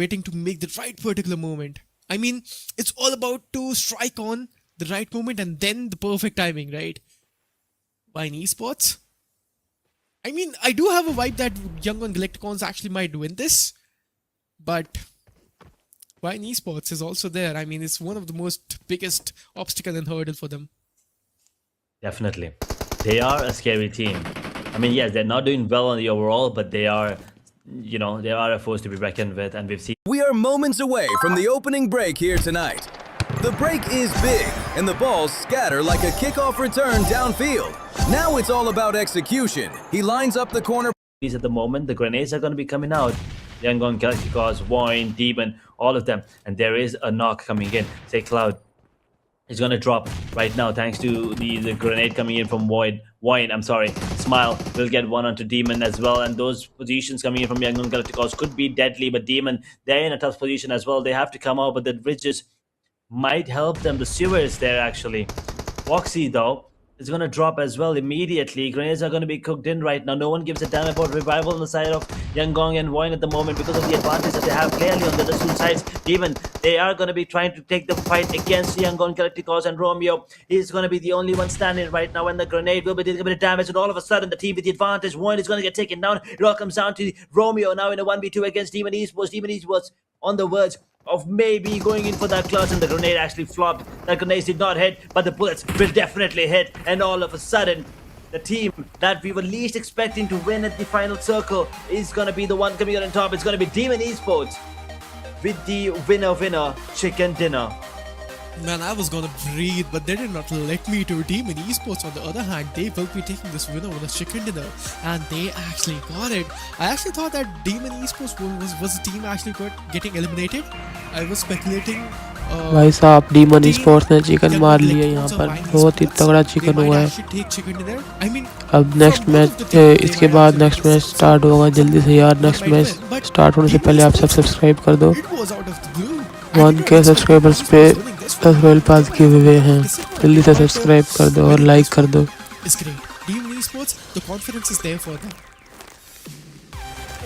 to make the right particular moment. I mean, it's all about to strike on the right moment and then the perfect timing, right? Vine Esports. I mean, I do have a vibe that Young on Galacticons actually might win this, but Vine Esports is also there. I mean, it's one of the most biggest obstacle and hurdle for them. Definitely. They are a scary team. I mean, yes, they're not doing well on the overall, but they are, you know, they are a force to be reckoned with, and we've seen. We are moments away from the opening break here tonight. The break is big, and the balls scatter like a kickoff return downfield. Now it's all about execution. He lines up the corner. At the moment, the grenades are going to be coming out. Yangon, Galacticos, Wine, Demon, all of them. And there is a knock coming in. Say Cloud is going to drop right now thanks to the grenade coming in from Wine, I'm sorry. Smile will get one onto Demon as well. And those positions coming in from Yangon, Galacticos could be deadly. But Demon, they're in a tough position as well. They have to come out, but the bridges might help them. The sewer is there actually. Foxy though is going to drop as well immediately. Grenades are going to be cooked in right now. No one gives a damn about revival on the side of Yangon and Wine at the moment because of the advantage that they have clearly on the other two sides. Demon, they are going to be trying to take the fight against Yangon, Galacticos, and Romeo. He's going to be the only one standing right now, and the grenade will be dealing a bit of damage, and all of a sudden the team with the advantage, Wine is going to get taken down. It all comes down to Romeo now in a 1v2 against Demon Esports. Demon Esports on the verge of maybe going in for that clutch, and the grenade actually flopped. That grenade did not hit, but the bullets will definitely hit, and all of a sudden the team that we were least expecting to win at the final circle is going to be the one coming out on top. It's going to be Demon Esports with the winner chicken dinner. Man, I was gonna breathe, but they did not let me to. Demon Esports, on the other hand, they will be taking this winner with a chicken dinner, and they actually got it. I actually thought that Demon Esports was the team actually getting eliminated. I was speculating. भाई साहब demon sports ने chicken मार लिया यहाँ पर, बहुत ही तगड़ा chicken हुआ है। अब नेक्स्ट मैच, इसके बाद नेक्स्ट मैच स्टार्ट होगा। जल्दी से यार नेक्स्ट मैच स्टार्ट होने से पहले आप सब सब्सक्राइब कर दो। 1 के सब्सक्राइबर्स पे 10 रॉयल पास गिव अवे हैं, जल्दी से सब्सक्राइब कर दो और लाइक कर दो।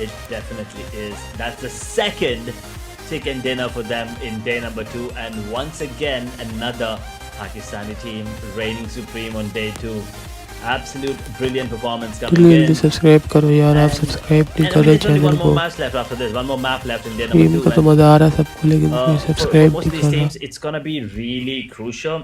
It definitely is. That's the second chicken dinner for them in day number 2, and once again another Pakistani team reigning supreme on day 2. Absolute brilliant performance जल्दी coming जल्दी in. सब्सक्राइब करो यार, आप सब्सक्राइब नहीं And I कर mean, रहे there's only channel one को। more match left after this. One more map left in India team number का 2. तो And मजा आ रहा है सबको, लेकिन कोई for सब्सक्राइब most नहीं of these कर रहा। teams, it's gonna be really crucial.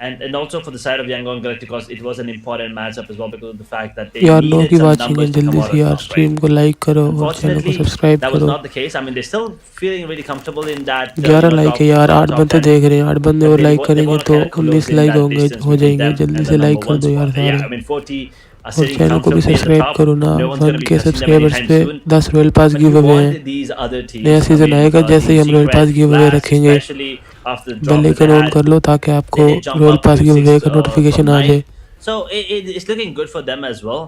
And also for the side of the Yangon Galacticos, it was an important matchup as well because of the fact that they यार no needed की some watching है, numbers to come जल्दी out से on यार top, right? Stream को like करो और channel को Unfortunately, सब्सक्राइब that was करो। not the case. I mean, they're still feeling really comfortable in that 11 like है यार, 8 top बंदे 10. देख रहे हैं, 8 बंदे But और लाइक they करेंगे want to तो kind of 19 close in like that होंगे distance हो between जाएंगे। them जल्दी and से the लाइक number कर one दो यार spot. Yeah, सारे, I mean, 40 are और sitting चैनल को भी comfortably at the subscribe top. करो ना। No one's going to 1 be के touching them सब्सक्राइबर्स anytime पे soon. 10 royal pass But give you away हैं। want these other teams, नया I सीजन mean, आएगा जैसे ही Team हम royal pass Secret, give away Blast, रखेंगे, especially after the drop bell that they icon on had, कर लो ताकि आपको they jump royal up pass to give away 6 का नोटिफिकेशन from आ 9. जाए। So it's looking good for them as well.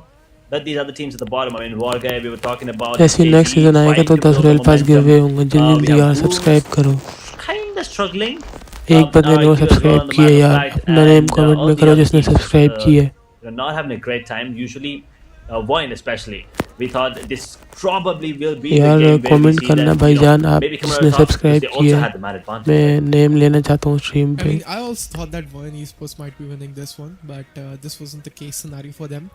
But these other teams at the bottom, I mean, Warguy, we were talking about जैसे ही next SKG season आएगा trying तो to 10 build the royal pass give momentum. Away होंगे। जल्दी We जल्दी have यार Boom subscribe करो। kind of struggling. एक बंदे ने वो RIQ as well subscribe on the किया matter of यार, fact, अपना नेम and कमेंट all में the करो other जिसने teams सब्सक्राइब की है। they're not having a great time. Usually, Voin especially, we thought this probably will be the यार game where we comment see करना them, भाईजान, आप maybe come out जिसने on top because subscribe they किया also है। had the man advantage. मैं Right? Name लेना चाहता हूँ स्ट्रीम I पे। mean, I also thought that Voyan Esports might be winning this one, but this wasn't the case scenario for them.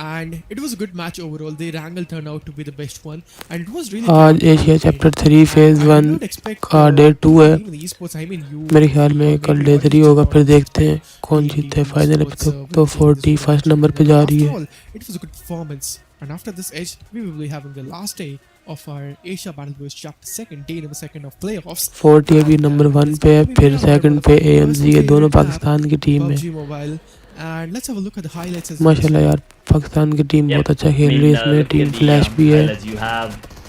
And it was a good match overall. The Erangel turned out to be the best one, and it was really. आज Asia chapter 3 phase 1 का day 2 है। Esports, I mean, you. मेरे ख्याल में कल day 3 होगा, फिर देखते हैं कौन जीतता है फाइनल। अभी तो 40 फर्स्ट नंबर पे जा रही है। After all, it was a good performance, and after this edge, we will be having the last day of our Asia Battle Boys Chapter 2, day number 2 of playoffs. 40 अभी number 1 पे है, फिर second पे AMZ है, दोनों पाकिस्तान की team है। PUBG Mobile, and let's have a look at the highlights as माशाल्लाह यार, पाकिस्तान की टीम बहुत अच्छा खेल रही है। इसमें टीम फ्लैश भी है,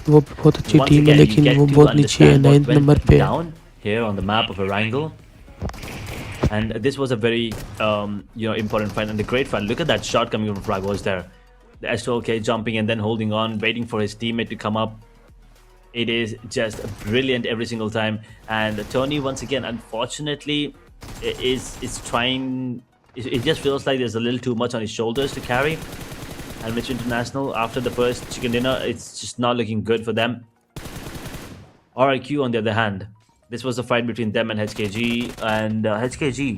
वो बहुत अच्छी टीम है, लेकिन वो बहुत नीचे है, 9th नंबर पे है। Here on the map of Erangel. And this was a very important fight and a great fight. Look at that shot coming from Fragos there. The S12K jumping and then holding on, waiting for his teammate to come up. It is just brilliant every single time. And Tony, once again, unfortunately, is trying. It just feels like there's a little too much on his shoulders to carry. And Mitch International, after the first chicken dinner, it's just not looking good for them. RIQ, on the other hand, this was a fight between them and HKG, and HKG,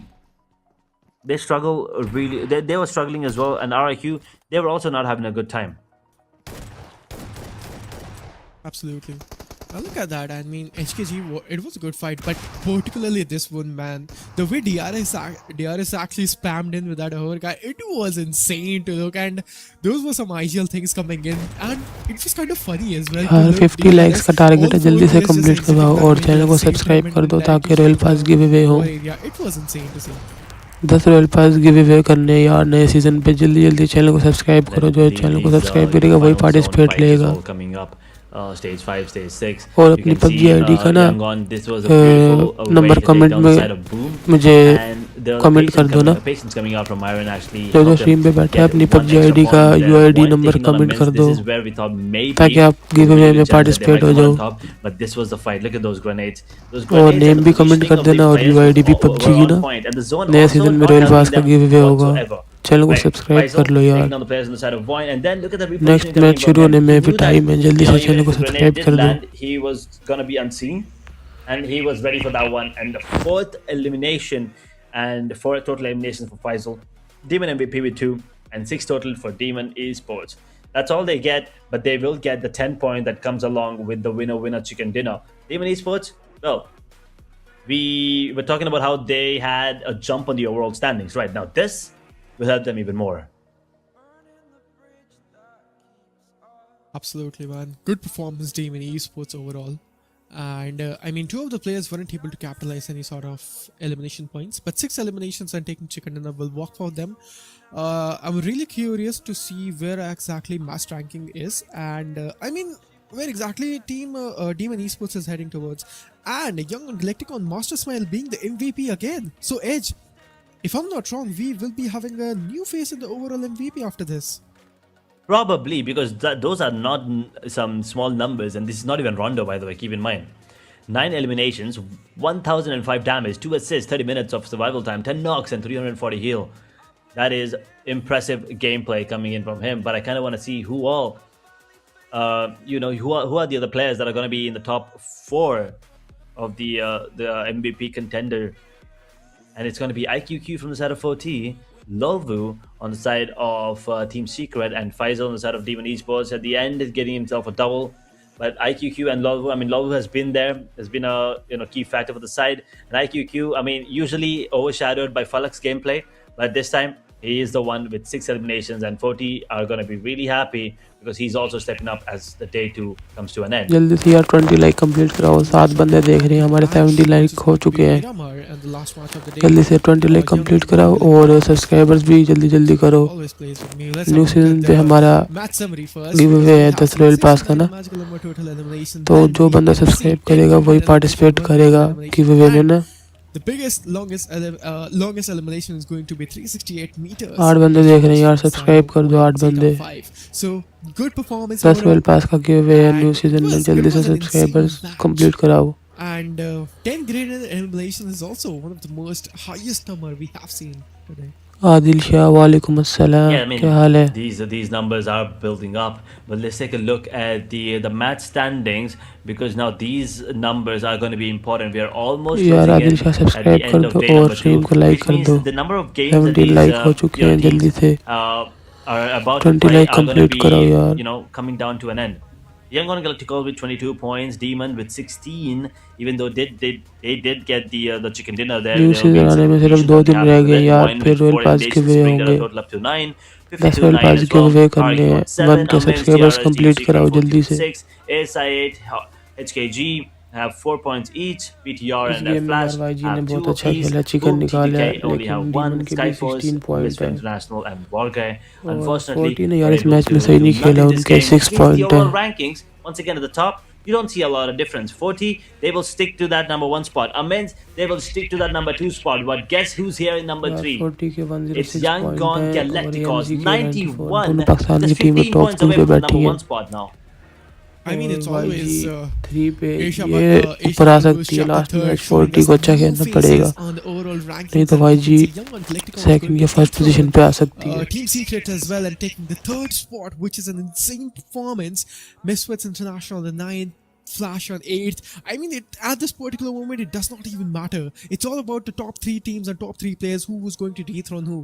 they struggle really. They were struggling as well, and RIQ, they were also not having a good time. Absolutely. Now look at that. I mean, HKG, it was a good fight, but particularly this one, man. The way DRS actually spammed in with that over guy, it was insane to look. And those were some IGL things coming in, and it was kind of funny as well. यार 50 likes का target है, जल्दी से complete करवाओ और channel को subscribe कर दो ताकि रॉयल पास गिव अवे हो। It was insane to see. 10 royal pass give away करने यार नए सीजन पे। जल्दी जल्दी चैनल को सब्सक्राइब करो, जो चैनल को सब्सक्राइब करेगा वही पार्टिसिपेट लेगा। Stage 5, stage 6. और अपनी PUBG आईडी का ना नंबर कमेंट में मुझे कमेंट कर दो ना। जो स्ट्रीम पे बैठे अपनी PUBG आईडी का UID नंबर कमेंट कर दो ताकि आप गिव अवे में पार्टिसिपेट हो जाओ। और नेम भी कमेंट कर देना और UID भी PUBG की ना। नए सीजन में रॉयल पास का गिव अवे होगा, चैनल को सब्सक्राइब कर लो यार। नेक्स्ट मैच शुरू होने में भी टाइम है, जल्दी से चैनल को सब्सक्राइब कर दो। He was gonna be unseen, and he was ready for that one. And the fourth elimination, and 4 total eliminations for Faisal. Demon MVP with 2, and 6 total for Demon Esports. That's all they get, but they will get the 10 point that comes along with the winner chicken dinner. Demon Esports, well, we were talking about how they had a jump on the overall standings. Right now, this will help them even more. Absolutely, man. Good performance team in esports overall. And I mean, 2 of the players weren't able to capitalize any sort of elimination points, but 6 eliminations and taking chicken dinner will work for them. I'm really curious to see where exactly mass ranking is, and I mean, where exactly team Demon Esports is heading towards. And Young and Galacticon Master Smile being the MVP again. So Edge, if I'm not wrong, we will be having a new face in the overall MVP after this. Probably, because those are not some small numbers, and this is not even Rondo, by the way, keep in mind. 9 eliminations, 1005 damage, 2 assists, 30 minutes of survival time, 10 knocks, and 340 heal. That is impressive gameplay coming in from him, but I kind of want to see who all, who are the other players that are going to be in the top 4 of the MVP contender. And it's going to be IQQ from the side of 4T, Lolvu on the side of Team Secret, and Faisal on the side of Demon Esports. At the end, is getting himself a double. But IQQ and Lolvu, I mean, Lolvu has been there, has been a key factor for the side. And IQQ, I mean, usually overshadowed by Falak's gameplay, but this time he is the one with 6 eliminations, and 40 are going to be really happy because he's also stepping up as the day 2 comes to an end. जल्दी से यार 20 like complete कराओ, 7 बंदे देख रहे हैं, हमारे 70 like हो चुके हैं। Miramar and the last match of the day. जल्दी से 20 लाइक कंप्लीट कराओ और सब्सक्राइबर्स भी जल्दी जल्दी करो। Always plays with me. Let's new have a season look पे at the हमारा match summary first. Give away है 10 रॉयल पास का ना, Magical number total eliminations. तो Then जो we बंदा see सब्सक्राइब 10 करेगा वही eliminations, पार्टिसिपेट 1 करेगा elimination. गिव अवे में ना। The biggest, longest elimination is going to be 368 meters. 8 बंदे देख रहे हैं यार, सब्सक्राइब कर दो 8 बंदे। So good performance. 10 royal pass का गिव अवे है न्यू And सीजन में, it जल्दी was से an subscribers insane match. Complete कराओ। And 10 graded elimination is also one of the most highest number we have seen today. Adil Shah वालेकुम अस्सलाम, Yeah, I mean, क्या हाल है? these numbers are building up, but let's take a look at the match standings, because now these numbers are going to be important. We are almost यार closing Adil in Shah at the subscribe end कर of दो day और number 2, stream को like which कर means दो। the number of games that 70 these like हो चुके हैं, teams, जल्दी से are about to 20 play like are going to complete करो be यार। coming down to an end. Young Galactical with 22 points, Demon with 16. Even though they did get the chicken dinner there. New there will season be आने some में सिर्फ completions 2 that we दिन have रह to गए win. यार, Wine फिर with royal 4 pass eliminations give to away bring that होंगे। total up to 9. 10 royal 52-9 pass as give well. Away करने Target हैं, 7, 1 के सब्सक्राइबर्स कंप्लीट कराओ जल्दी से। 6, ASI8, HKG have 4 points each. PTR इस and गेम में Flash यार वाईजी ने have 2 बहुत अच्छा apiece. खेला, चिकन Boom, निकाला है, TDK only have लेकिन 1. डीमन के भी Skyforce, 16 पॉइंट Whisper है International and Warguy. और Unfortunately, 40 ने यार इस were able मैच में to सही do नहीं खेला, nothing this उनके game. 6 Which means the point है। overall rankings, once again at the top, you don't see a lot of difference. 40, they will stick to that number 1 spot. Amens, they will stick to that number 2 spot. But guess who's here in number 3? 40 के 106 It's Young point Gone है और Galacticos, AMG के 94, 91. दोनों पाकिस्तान की Just टीमें 15 top points to away पे from the बैठी number हैं। 1 spot now. I mean, it's और always 3 पे Asia ये Asia ऊपर आ Bangladesh सकती है, chapter last third, match showing 40 us को अच्छा new खेलना faces पड़ेगा, on the overall नहीं rankings, तो and भाई we जी can see Young Gone Galacticos is second going या to first take position over, पे आ सकती है। Team Secret as well, and taking the 3rd spot, which is an insane performance. Misfits International the 9th, Flash on 8th. I mean, at this particular moment, it does not even matter. It's all about the top 3 teams and top 3 players, who was going to dethrone who.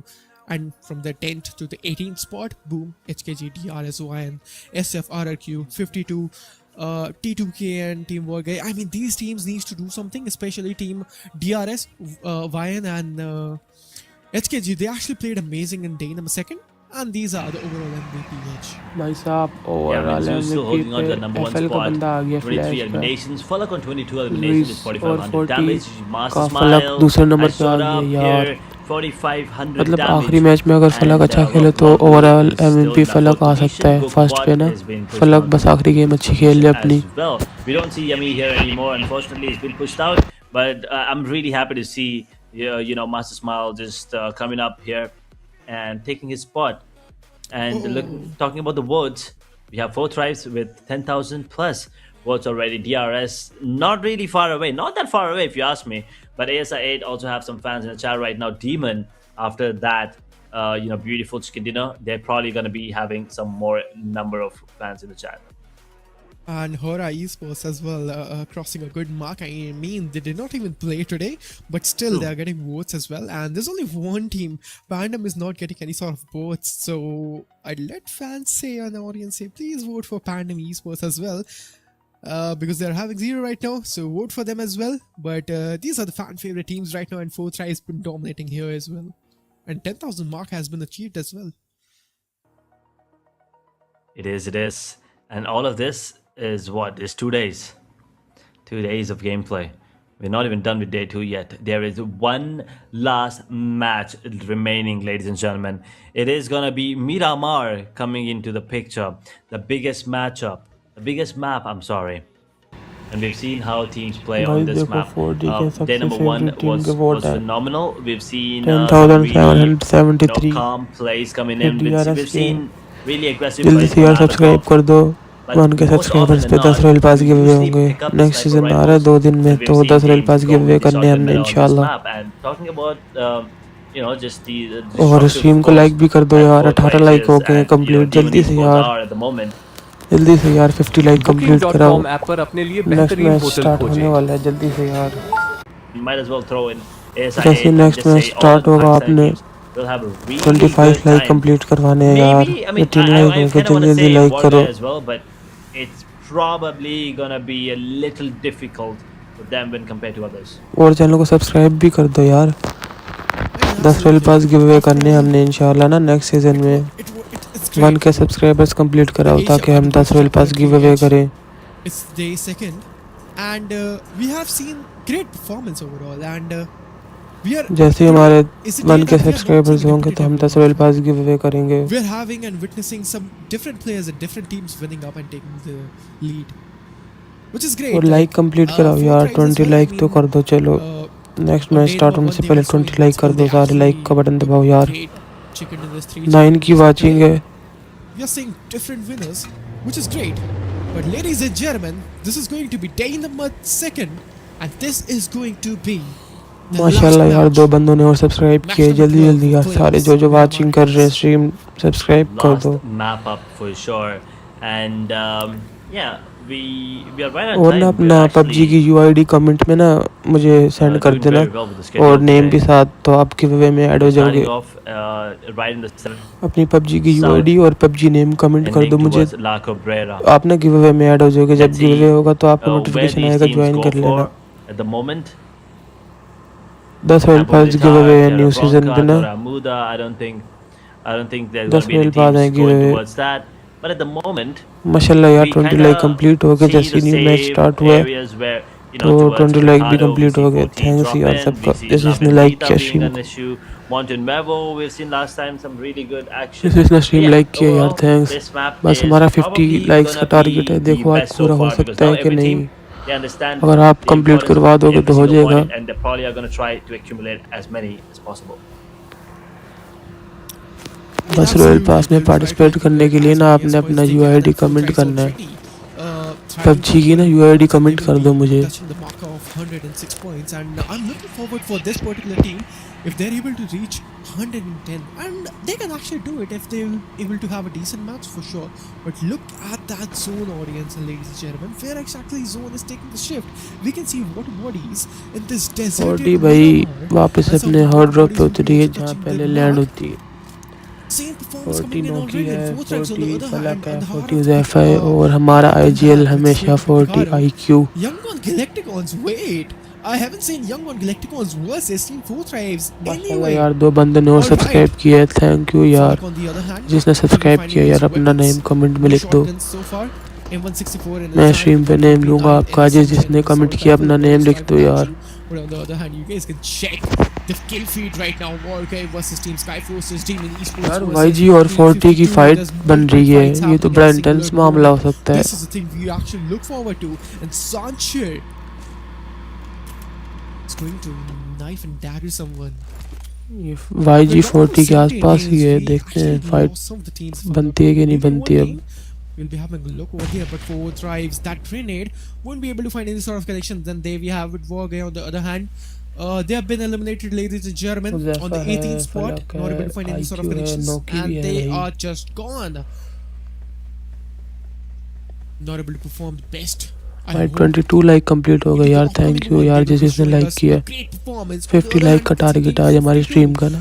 And from the 10th to the 18th spot, boom, HKG, DRSOIN, SF, RRQ, 52, T2K and Team Warguy. I mean, these teams needs to do something, especially Team DRS, YN and HKG. They actually played amazing in day number 2nd. And these are the overall MVP. भाई साहब Yeah, I overall mean, Zeus still MVP holding on to पे that number 1 FL का spot. बंदा आ गया 23 flash का। eliminations. Falak on 22 eliminations with Louis और 4500 damage. 40 Master का Smile. फलक दूसरे नंबर I पे आ showed गया up यार। here. 4500 मतलब damage. आखिरी मैच में अगर फलक अच्छा And, खेले तो Lolbu overall is still MVP in that फलक आ fourth सकता है position. फर्स्ट पे Gokwat ना। has been pushed फलक down बस to आखिरी गेम अच्छी खेल ले अपनी। as well. We don't see Yummy here anymore. Unfortunately, he's been pushed out. But I'm really happy to see Master Smile just coming up here and taking his spot. And look, talking about the votes, we have 4 tribes with 10,000 plus votes already. DRS not really far away, not that far away if you ask me. But ASI8 also have some fans in the chat right now. Demon, after that, beautiful chicken dinner, they're probably going to be having some more number of fans in the chat. And Hora Esports as well, crossing a good mark. I mean, they did not even play today, but still they are getting votes as well. And there's only one team. Pandem is not getting any sort of votes. So I'd let fans say, and the audience say, please vote for Pandem Esports as well. Because they're having 0 right now. So vote for them as well. But these are the fan favorite teams right now. And 4-3 has been dominating here as well. And 10,000 mark has been achieved as well. It is. And all of this is what? It's 2 days. 2 days of gameplay. We're not even done with day 2 yet. There is one last match remaining, ladies and gentlemen. It is going to be Miramar coming into the picture. The biggest matchup. The biggest map, I'm sorry. And we've seen how teams play on this map. Day number 1 was phenomenal. We've seen 10,773 calm plays coming in. We've seen really aggressive जल्दी plays. से यार subscribe कर दो। 1 के subscribers पे 10 royal पास give away होंगे। Next season आ रहा है 2 दिन में, तो 10 रॉयल पास गिव अवे करने हमने इंशाल्लाह। और स्ट्रीम को लाइक भी कर दो यार, 18 लाइक हो गए कंप्लीट। जल्दी से यार 50 लाइक कंप्लीट कराओ। नेक्स्ट मैच स्टार्ट होने वाला है, जल्दी से यार। जैसे नेक्स्ट मैच स्टार्ट होगा आपने we'll have a really 25 good like time. Complete करवाने हैं यार। Maybe, I mean, 18 like I हो गए, kind of want जल्दी to जल्दी say लाइक war करो। there as well, but it's probably gonna be a little difficult for them when compared to others. और channel को सब्सक्राइब भी कर दो यार। 10 रॉयल पास गिव अवे करने हैं हमने इंशाल्लाह ना नेक्स्ट सीजन में। It's 1 great. के सब्सक्राइबर्स कंप्लीट कराओ Asia ताकि हम Cup 10 रॉयल पास गिव अवे करें। It's day second, and we have seen great performance overall, and we are जैसे ही हमारे is a day 1 के that we are not subscribers seeing होंगे तो हम 10 repetitive रॉयल ones. पास गिव अवे करेंगे। We are having and witnessing some different players and different teams winning up and taking the lead, which is great. और like complete कराओ यार। 20 like तो कर दो चलो। नेक्स्ट मैच स्टार्ट होने से पहले 20 लाइक कर दो सारे। लाइक का बटन दबाओ यार। 9 की वाचिंग है। We are seeing different winners, which is great. But ladies and gentlemen, this is going to be day number 2, and this is going to be the माशाल्लाह last यार match. 2 बंदों ने और सब्सक्राइब किए। जल्दी जल्दी यार सारे जो वाचिंग कर रहे हैं स्ट्रीम सब्सक्राइब कर Last दो। map up for sure, and yeah, we are right on और time. ना We're अपना actually पबजी की यूआईडी कमेंट में ना मुझे सेंड कर doing देना very well with the schedule और नेम के today. साथ, तो आप गिवअवे में ऐड हो We're starting जाओगे। off right in the center, अपनी पबजी की यूआईडी और पबजी नेम कमेंट कर दो ending मुझे। towards La Cabrera. आप ना गिवअवे में ऐड हो जाओगे। जब Let's see गिवअवे होगा तो आपको where नोटिफिकेशन these आएगा, teams ज्वाइन go कर लेना। for at the moment. 10 royal pass giveaway है न्यू Bronca, सीजन पे ना। Muda. I don't think there's 10 going to be any royal pass teams है going giveaway. towards that. But at the moment, माशाल्लाह यार we 20 kind like of complete हो गए see जैसे the new match same start हुआ है। areas where, you तो know, towards 20 like भी Mercado, we कंप्लीट see हो गए। 14 थैंक्स drop यार in. सबका We see जैसे Love इसने and लाइक Vita किया being स्ट्रीम an को। issue. Montenevo, we've seen last time some really good action. जैसे इसने But स्ट्रीम yeah, लाइक किया यार overall, थैंक्स। this map बस is हमारा 50 probably लाइक्स का gonna टारगेट है। be the देखो आज best so पूरा हो far because सकता now है कि every नहीं। team, they understand अगर आप the कंप्लीट importance करवा of दोगे every तो हो single जाएगा। point, and they probably are going to try to accumulate as many as possible. बस रॉयल पास में पार्टिसिपेट करने के लिए ना आपने अपना यूआईडी कमेंट करना है। पबजी की ना यूआईडी कमेंट कर दो मुझे। Touching the marker of 106 points, and I'm looking forward for this particular team if they're able to reach 110, and they can actually do it if they're able to have a decent match for sure. But look at that zone, audience and ladies and gentlemen, where exactly zone is taking the shift. We can see water bodies in this desert. 40 भाई वापस अपने hot drop पे उतरी है जहाँ पहले land होती है। Same performance 40 coming in Noki already, है, and 4 tracks on the 40 other फलक hand. है, On the heart 40 of उज़ैफा है और हमारा आईजीएल हमेशा 40 IQ. Young One Galacticons, wait! I haven't seen Young One Galacticons versus Team 4 Tribes माशाल्लाह anyway. यार 2 बंदे ने और Alright. सब्सक्राइब किया है। थैंक यू यार Falcon, on the other hand, जिसने will be सब्सक्राइब finding किया his यार। अपना weapons. नेम कमेंट में Two लिख दो। shotguns so far. M164 in मैं his स्ट्रीम hand. पे नेम Be लूंगा out आपका। in जिस the जिसने assault कमेंट किया rifle अपना नेम bonus लिख type दो of यार। action. But on the other hand, you guys can check the kill feed right now. Wargame versus Team Skyforces, Team in Esports यार versus YG और Team 40 की 52. Fight There's बन multiple रही है। fights ये तो happening बड़ा at a singular इंटेंस मामला हो moment. सकता है। This is the thing we actually look forward to. And Sanchir is going to knife and dagger someone. ये YG 40 के आसपास ही है। देखते हैं फाइट बनती है कि नहीं बनती है अब। We'll be having a look over here, but for Thrives, that grenade won't be able to find any sort of connection. Then there we have it. Wargame on the other hand, they have been eliminated, ladies and gentlemen, on the 18th spot. Not able to find any sort of connections, and they are just gone. Not able to perform the best. भाई 22 like complete हो गए यार। Thank you यार जिस जिसने like किया। 50 like का target आज हमारी स्ट्रीम का ना।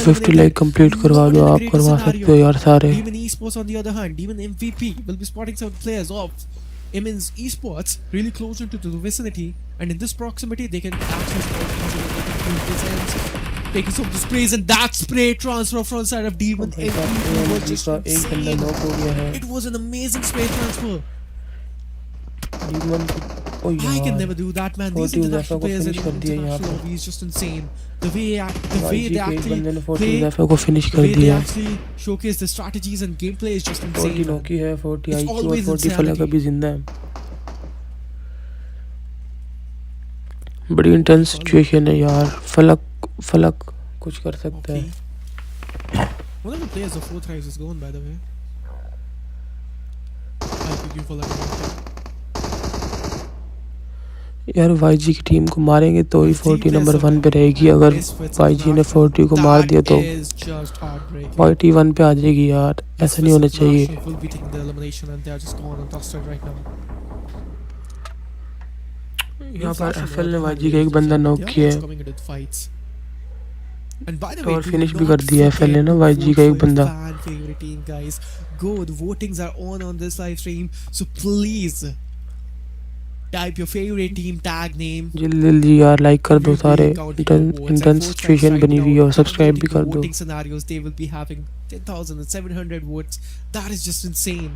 50 लाइक कंप्लीट करवा दो। आप करवा सकते हो यार सारे। Demon Esports on the other hand, Demon MVP will be spotting some players of Immense Esports really close into the vicinity, and in this proximity they can actually spot taking some of the sprays, and that spray transfer from side of Demon MVP was just एक बंदा insane. Knock हो गया है। It was an amazing spray transfer. Demon oh I can यार never do that, man. These 40 international को players in finish कर दिया यहाँ international पे। lobby is just insane. The way they YG के एक actually बंदे ने 40 play, उज़ैफा को फिनिश the कर way they दिया। actually showcase the strategies and gameplay is just 40 insane. Noki है, 40 It's आईक्यू और always 40 फलक insanity. अभी जिंदा है। बड़ी इंटेंस सिचुएशन है यार। फलक कुछ कर सकता है। Okay. One of the players of 4 Thrives is gone, by the way. I'll pick you for like यार YG की टीम को मारेंगे तो ही 40 नंबर 1 पे रहेगी। अगर YG ने 40 को मार दिया तो 40 1 पे आ जाएगी यार। ऐसा नहीं होना चाहिए। Will be taking the elimination, and they are just gone and dusted right now. यहाँ पर FL ने YG का एक बंदा नॉक किया है। Coming into the fights. And by the way, और do फिनिश भी not कर दिया FL ने ना forget to YG का vote एक for your बंदा। fan favorite team, guys. Go, the votings are on this live stream, so please type your favorite team tag name. जल्दी जल्दी यार लाइक कर दो We will सारे। be counting your votes, and intense vote tracks situation right बनी now, हुई है और if I'm सब्सक्राइब भी voting the कर दो। voting scenarios, they will be having 10,700 votes. That is just insane.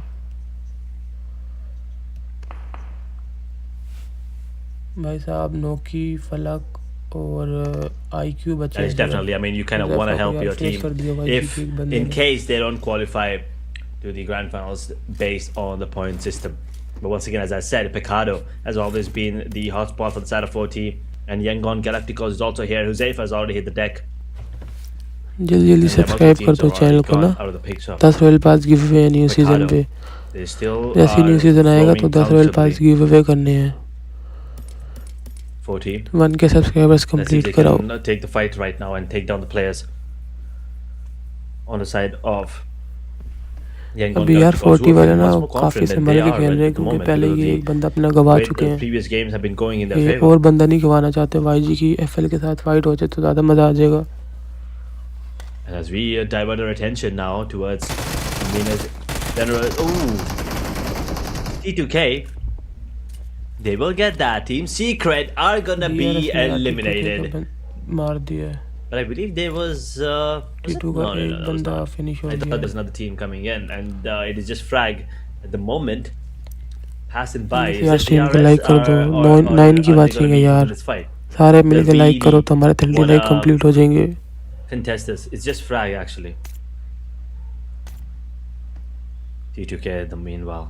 भाई साहब नोकी फलक और IQ बचे That is definitely. I mean, you kind of want to help your team if, in case they don't qualify to the grand finals based on the point system. But once again, as I said, Picado has always been the hotspot for the side of 40, and Yangon Galacticos is also here. Huzaifa has already hit the deck. जल्दी जल्दी subscribe कर दो channel को ना। 10 royal पास give away new season पे। जैसे new season आएगा तो 10 रॉयल पास गिव अवे करने हैं। 1 के सब्सक्राइबर्स कंप्लीट कराओ। Take the fight right now and take down the players on the side of Yangon अभी यार Galacticos, 40 who are वाले ना much more काफी confident than संभल they के are खेल रहे हैं at the क्योंकि moment पहले because ये the एक बंदा अपना गवा way चुके the हैं। previous games have been going in their ये favor. और बंदा नहीं गवाना चाहते। YG की FL के साथ फाइट हो जाए तो ज़्यादा मज़ा आ जाएगा। And as we divert our attention now towards Mina's general, T2K, they will get that. Team Secret are gonna be eliminated. मार दिया है। But I believe there was T2 का एक बंदा फिनिश हो I thought गया। there's another team coming in, and it is just frag at the moment. Passing by. Is यार it stream को DRS लाइक कर दो। or 9 की are they वाचिंग gonna है be in यार। this fight? सारे मिलके They'll लाइक करो तो हमारे 30 wanna लाइक कंप्लीट हो जाएंगे। Contest this. It's just frag actually. T2K the meanwhile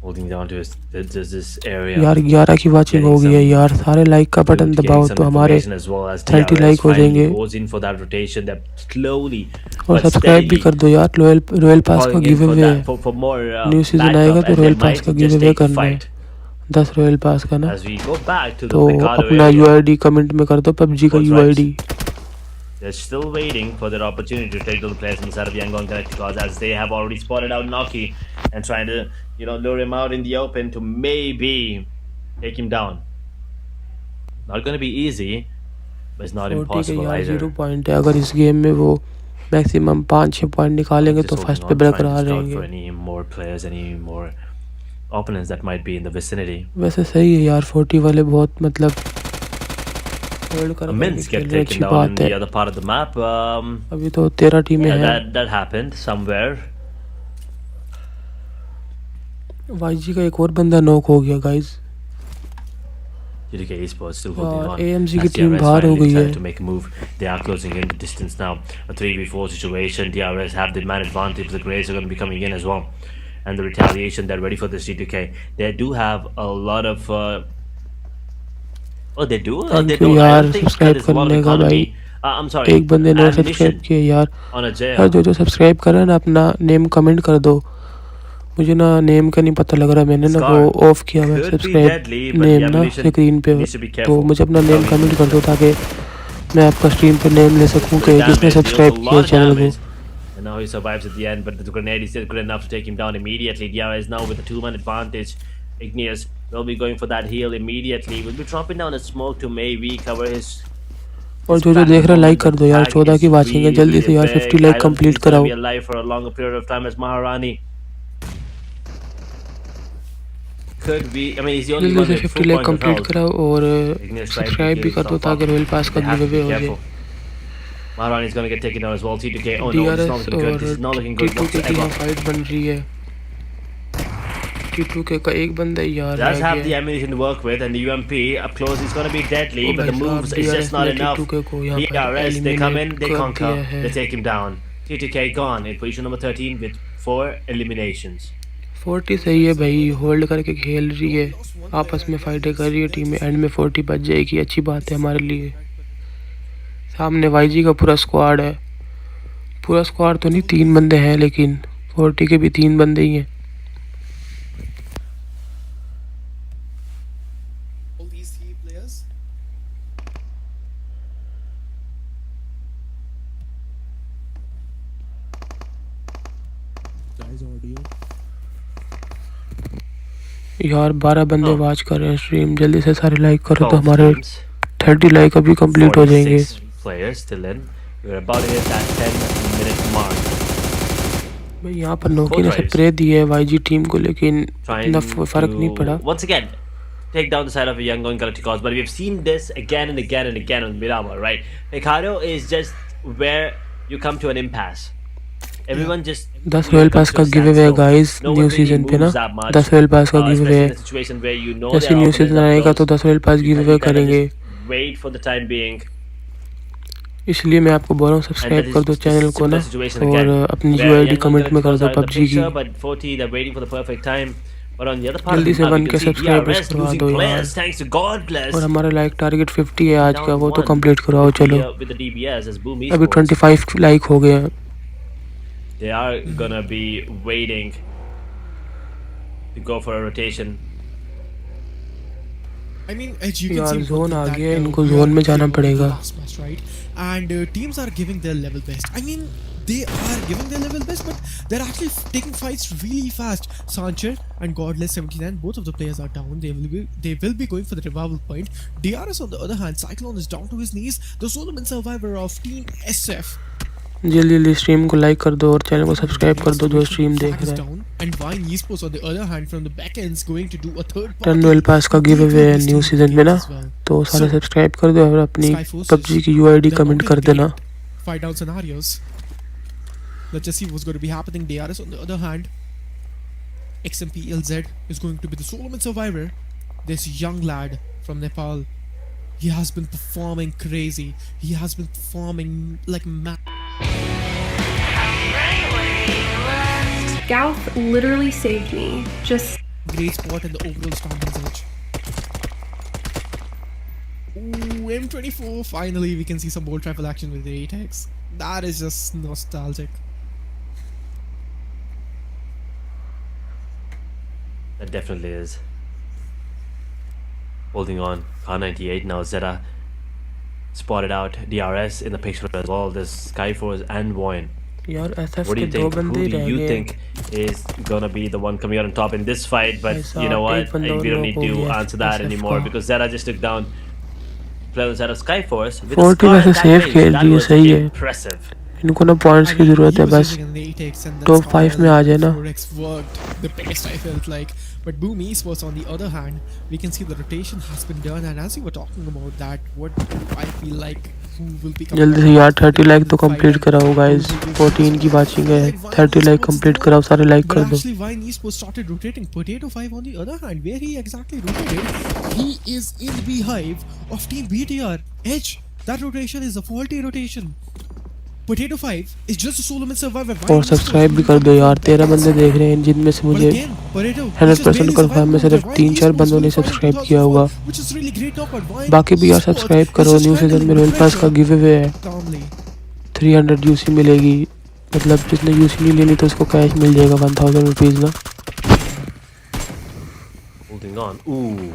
holding down to this area. यार 11 की वाचिंग हो गई है यार। सारे लाइक का बटन दबाओ तो हमारे 30 लाइक हो जाएंगे। Goes in for that rotation that slowly और सब्सक्राइब भी कर दो यार। रॉयल पास का गिव अवे है। for more न्यू सीजन आएगा तो रॉयल पास का गिव अवे करना है। 10 रॉयल पास का ना। As we go back to the तो Picado अपना area, UID कमेंट में कर दो PUBG का UID। they're still waiting for their opportunity to take down the players on the side of Yangon Galacticos, as they have already spotted out Noki and trying to, lure him out in the open to maybe take him down. Not going to be easy, but it's not impossible either. 0 point है। अगर इस game में वो maximum 5-6 point निकालेंगे तो first पे बरकरार रहेंगे। For any more players, any more opponents that might be in the vicinity. वैसे सही है यार। 40 वाले बहुत मतलब होल्ड कर Mints get रहे हैं। taken अच्छी down in बात the है। other part of the map. अभी तो 13 टीमें Yeah, हैं। that happened somewhere. YG का एक और बंदा नॉक हो गया guys. T2K Esports still holding on. AMG की As टीम DRS बाहर हो finally गई है। decided to make a move. They are closing in the distance now. A 3v4 situation. DRS have the man advantage. The Greys are going to be coming in as well. And the retaliation, they're ready for this T2K. They do have a lot of... oh, they do? They do? I यार don't think subscribe there's a lot of करने का economy. भाई। I'm sorry. एक बंदे ने subscribe ammunition किया यार। on a jail. यार जो सब्सक्राइब कर रहे हैं ना अपना नेम कमेंट कर दो। मुझे ना नेम का नहीं पता लग रहा। मैंने ना वो ऑफ किया हुआ है सब्सक्राइब नेम ना स्क्रीन पे। तो मुझे अपना नेम कमेंट कर दो ताकि मैं आपका स्ट्रीम पे नेम ले सकूं कि जिसने सब्सक्राइब किया चैनल को। And now he survives at the end, but the grenade is still good enough to take him down immediately. Diarra is now with a 2-man advantage. Igneous will be going for that heal immediately. Will be dropping down a smoke to maybe cover his... और जो देख रहा है like कर दो यार। 14 की watching है। जल्दी से यार 50 लाइक कंप्लीट कराओ। Be alive for a longer period of time as Maharani. Could be, I mean, he's the only one जल्दी से with 50 full like point of complete health. कराओ और Igneous सब्सक्राइब भी कर दो ताकि रॉयल पास का गिव अवे हो जाए। Maharani is going to get taken down as well. T2K, oh no, it's not looking good. This is not looking good T2K की whatsoever. फाइट बन रही है। T2K का एक बंदा यार Does रह have the गया। ammunition to work with, and the UMP up close is going to be deadly, Oh but the भाई साहब, moves is DRS just not ने enough. T2K को यहाँ पर DRS, they come in, they eliminate कर conquer, दिया है। they take him down. T2K gone in position number 13 with 4 eliminations. 40 सही है भाई। होल्ड करके खेल रही है। आपस में फाइटें कर रही है टीम। एंड में 40 बच जाएगी। अच्छी बात है हमारे लिए। सामने YG का पूरा स्क्वाड है। पूरा स्क्वाड तो नहीं 3 बंदे हैं लेकिन 40 के भी 3 बंदे ही हैं। All these 3 players. यार 12 बंदे वॉच कर रहे हैं स्ट्रीम। जल्दी से सारे लाइक करो तो 12 हमारे teams, 30 लाइक अभी कंप्लीट हो जाएंगे। 46 players still in. We're about to hit that 10-minute mark. भाई यहाँ पर नोकी ने स्प्रे दी है YG टीम को, लेकिन इतना फर्क नहीं पड़ा. Once again, take down the side of a young going Galacticos, but we've seen this again and again and again on Miramar, right? Hikaru is just where you come to an impasse. Everyone just 10 royal pass का give away है guys new season पे ना. 10 royal pass का give away है. जैसे new season आएगा तो 10 royal पास give away करेंगे. Wait for the time being. इसलिए मैं आपको बोल रहा हूँ सब्सक्राइब कर दो चैनल को ना, और अपनी यूआईडी कमेंट में कर दो पबजी की. जल्दी से 1K सब्सक्राइबर्स करवा दो यार. और हमारा लाइक टारगेट 50 है आज का, वो तो कंप्लीट करवाओ. चलो अभी 25 लाइक हो गए हैं. They are gonna be waiting to go for a rotation. I mean, as you can यार see, जोन आ गया, इनको जोन में जाना पड़ेगा. right? And teams are giving their level best. I mean, they are giving their level best, but they're actually taking fights really fast. Sanchez and Godless 79, both of the players are down. They will be going for the revival point. DRS on the other hand, Cyclone is down to his knees. The Solomon survivor of Team SF. जल्दी जल्दी stream को like कर दो और channel को subscribe कर दो जो स्ट्रीम देख रहे हैं. And Vine Esports on the other hand from the back ends going to do a third 10 royal pass का गिव अवे है न्यू सीजन में ना, तो सारे सब्सक्राइब कर दो और अपनी पबजी की यूआईडी कमेंट कर देना. 5 down scenarios. Let's just see what's going to be happening. DRS on the other hand, XMPLZ is going to be the Solomon survivor. This young lad from Nepal, he has been performing crazy. He has been performing like mad. Gauth literally saved me. Just Great spot in the overall standings edge. Ooh, M24. Finally, we can see some bold trifle action with the 8x. That is just nostalgic. That definitely is. Holding on. Car98 now. Zeta spotted out. DRS in the picture as well. There's Skyforce and Voin. यार SF What do के you दो think? बंदे Who रह do you गए. think is gonna be the one coming out on top in this fight? But you know what? We don't need to answer that anymore because Zeta just took down players out of Skyforce. With 40 वैसे safe खेल रही है, सही है. impressive. इनको ना points की जरूरत है बस. Top 5 में आ जाए ना. The best I felt like. But Boom Esports on the other hand, we can see the rotation has been done, and as we were talking about that, what do I feel like who will be जल्दी से यार 30 like तो complete कराओ guys. 14 की watching है. 30 like complete कराओ, सारे like कर दो. Actually, Vine Esports started rotating. Potato 5 on the other hand, where he exactly rotated, he is in the beehive of Team BTR. Edge, that rotation is a faulty rotation. Potato 5 is just a Solomon survivor. और subscribe भी कर दो यार. 13 बंदे देख रहे हैं जिनमें से मुझे 100% कंफर्म है सिर्फ 3-4 बंदों ने सब्सक्राइब किया होगा. बाकी भी यार सब्सक्राइब करो. न्यू सीजन में रॉयल पास का गिव अवे है. 300 यूसी मिलेगी, मतलब जिसने यूसी नहीं लेनी तो उसको कैश मिल जाएगा 1000 रुपीज ना. Holding on. Ooh.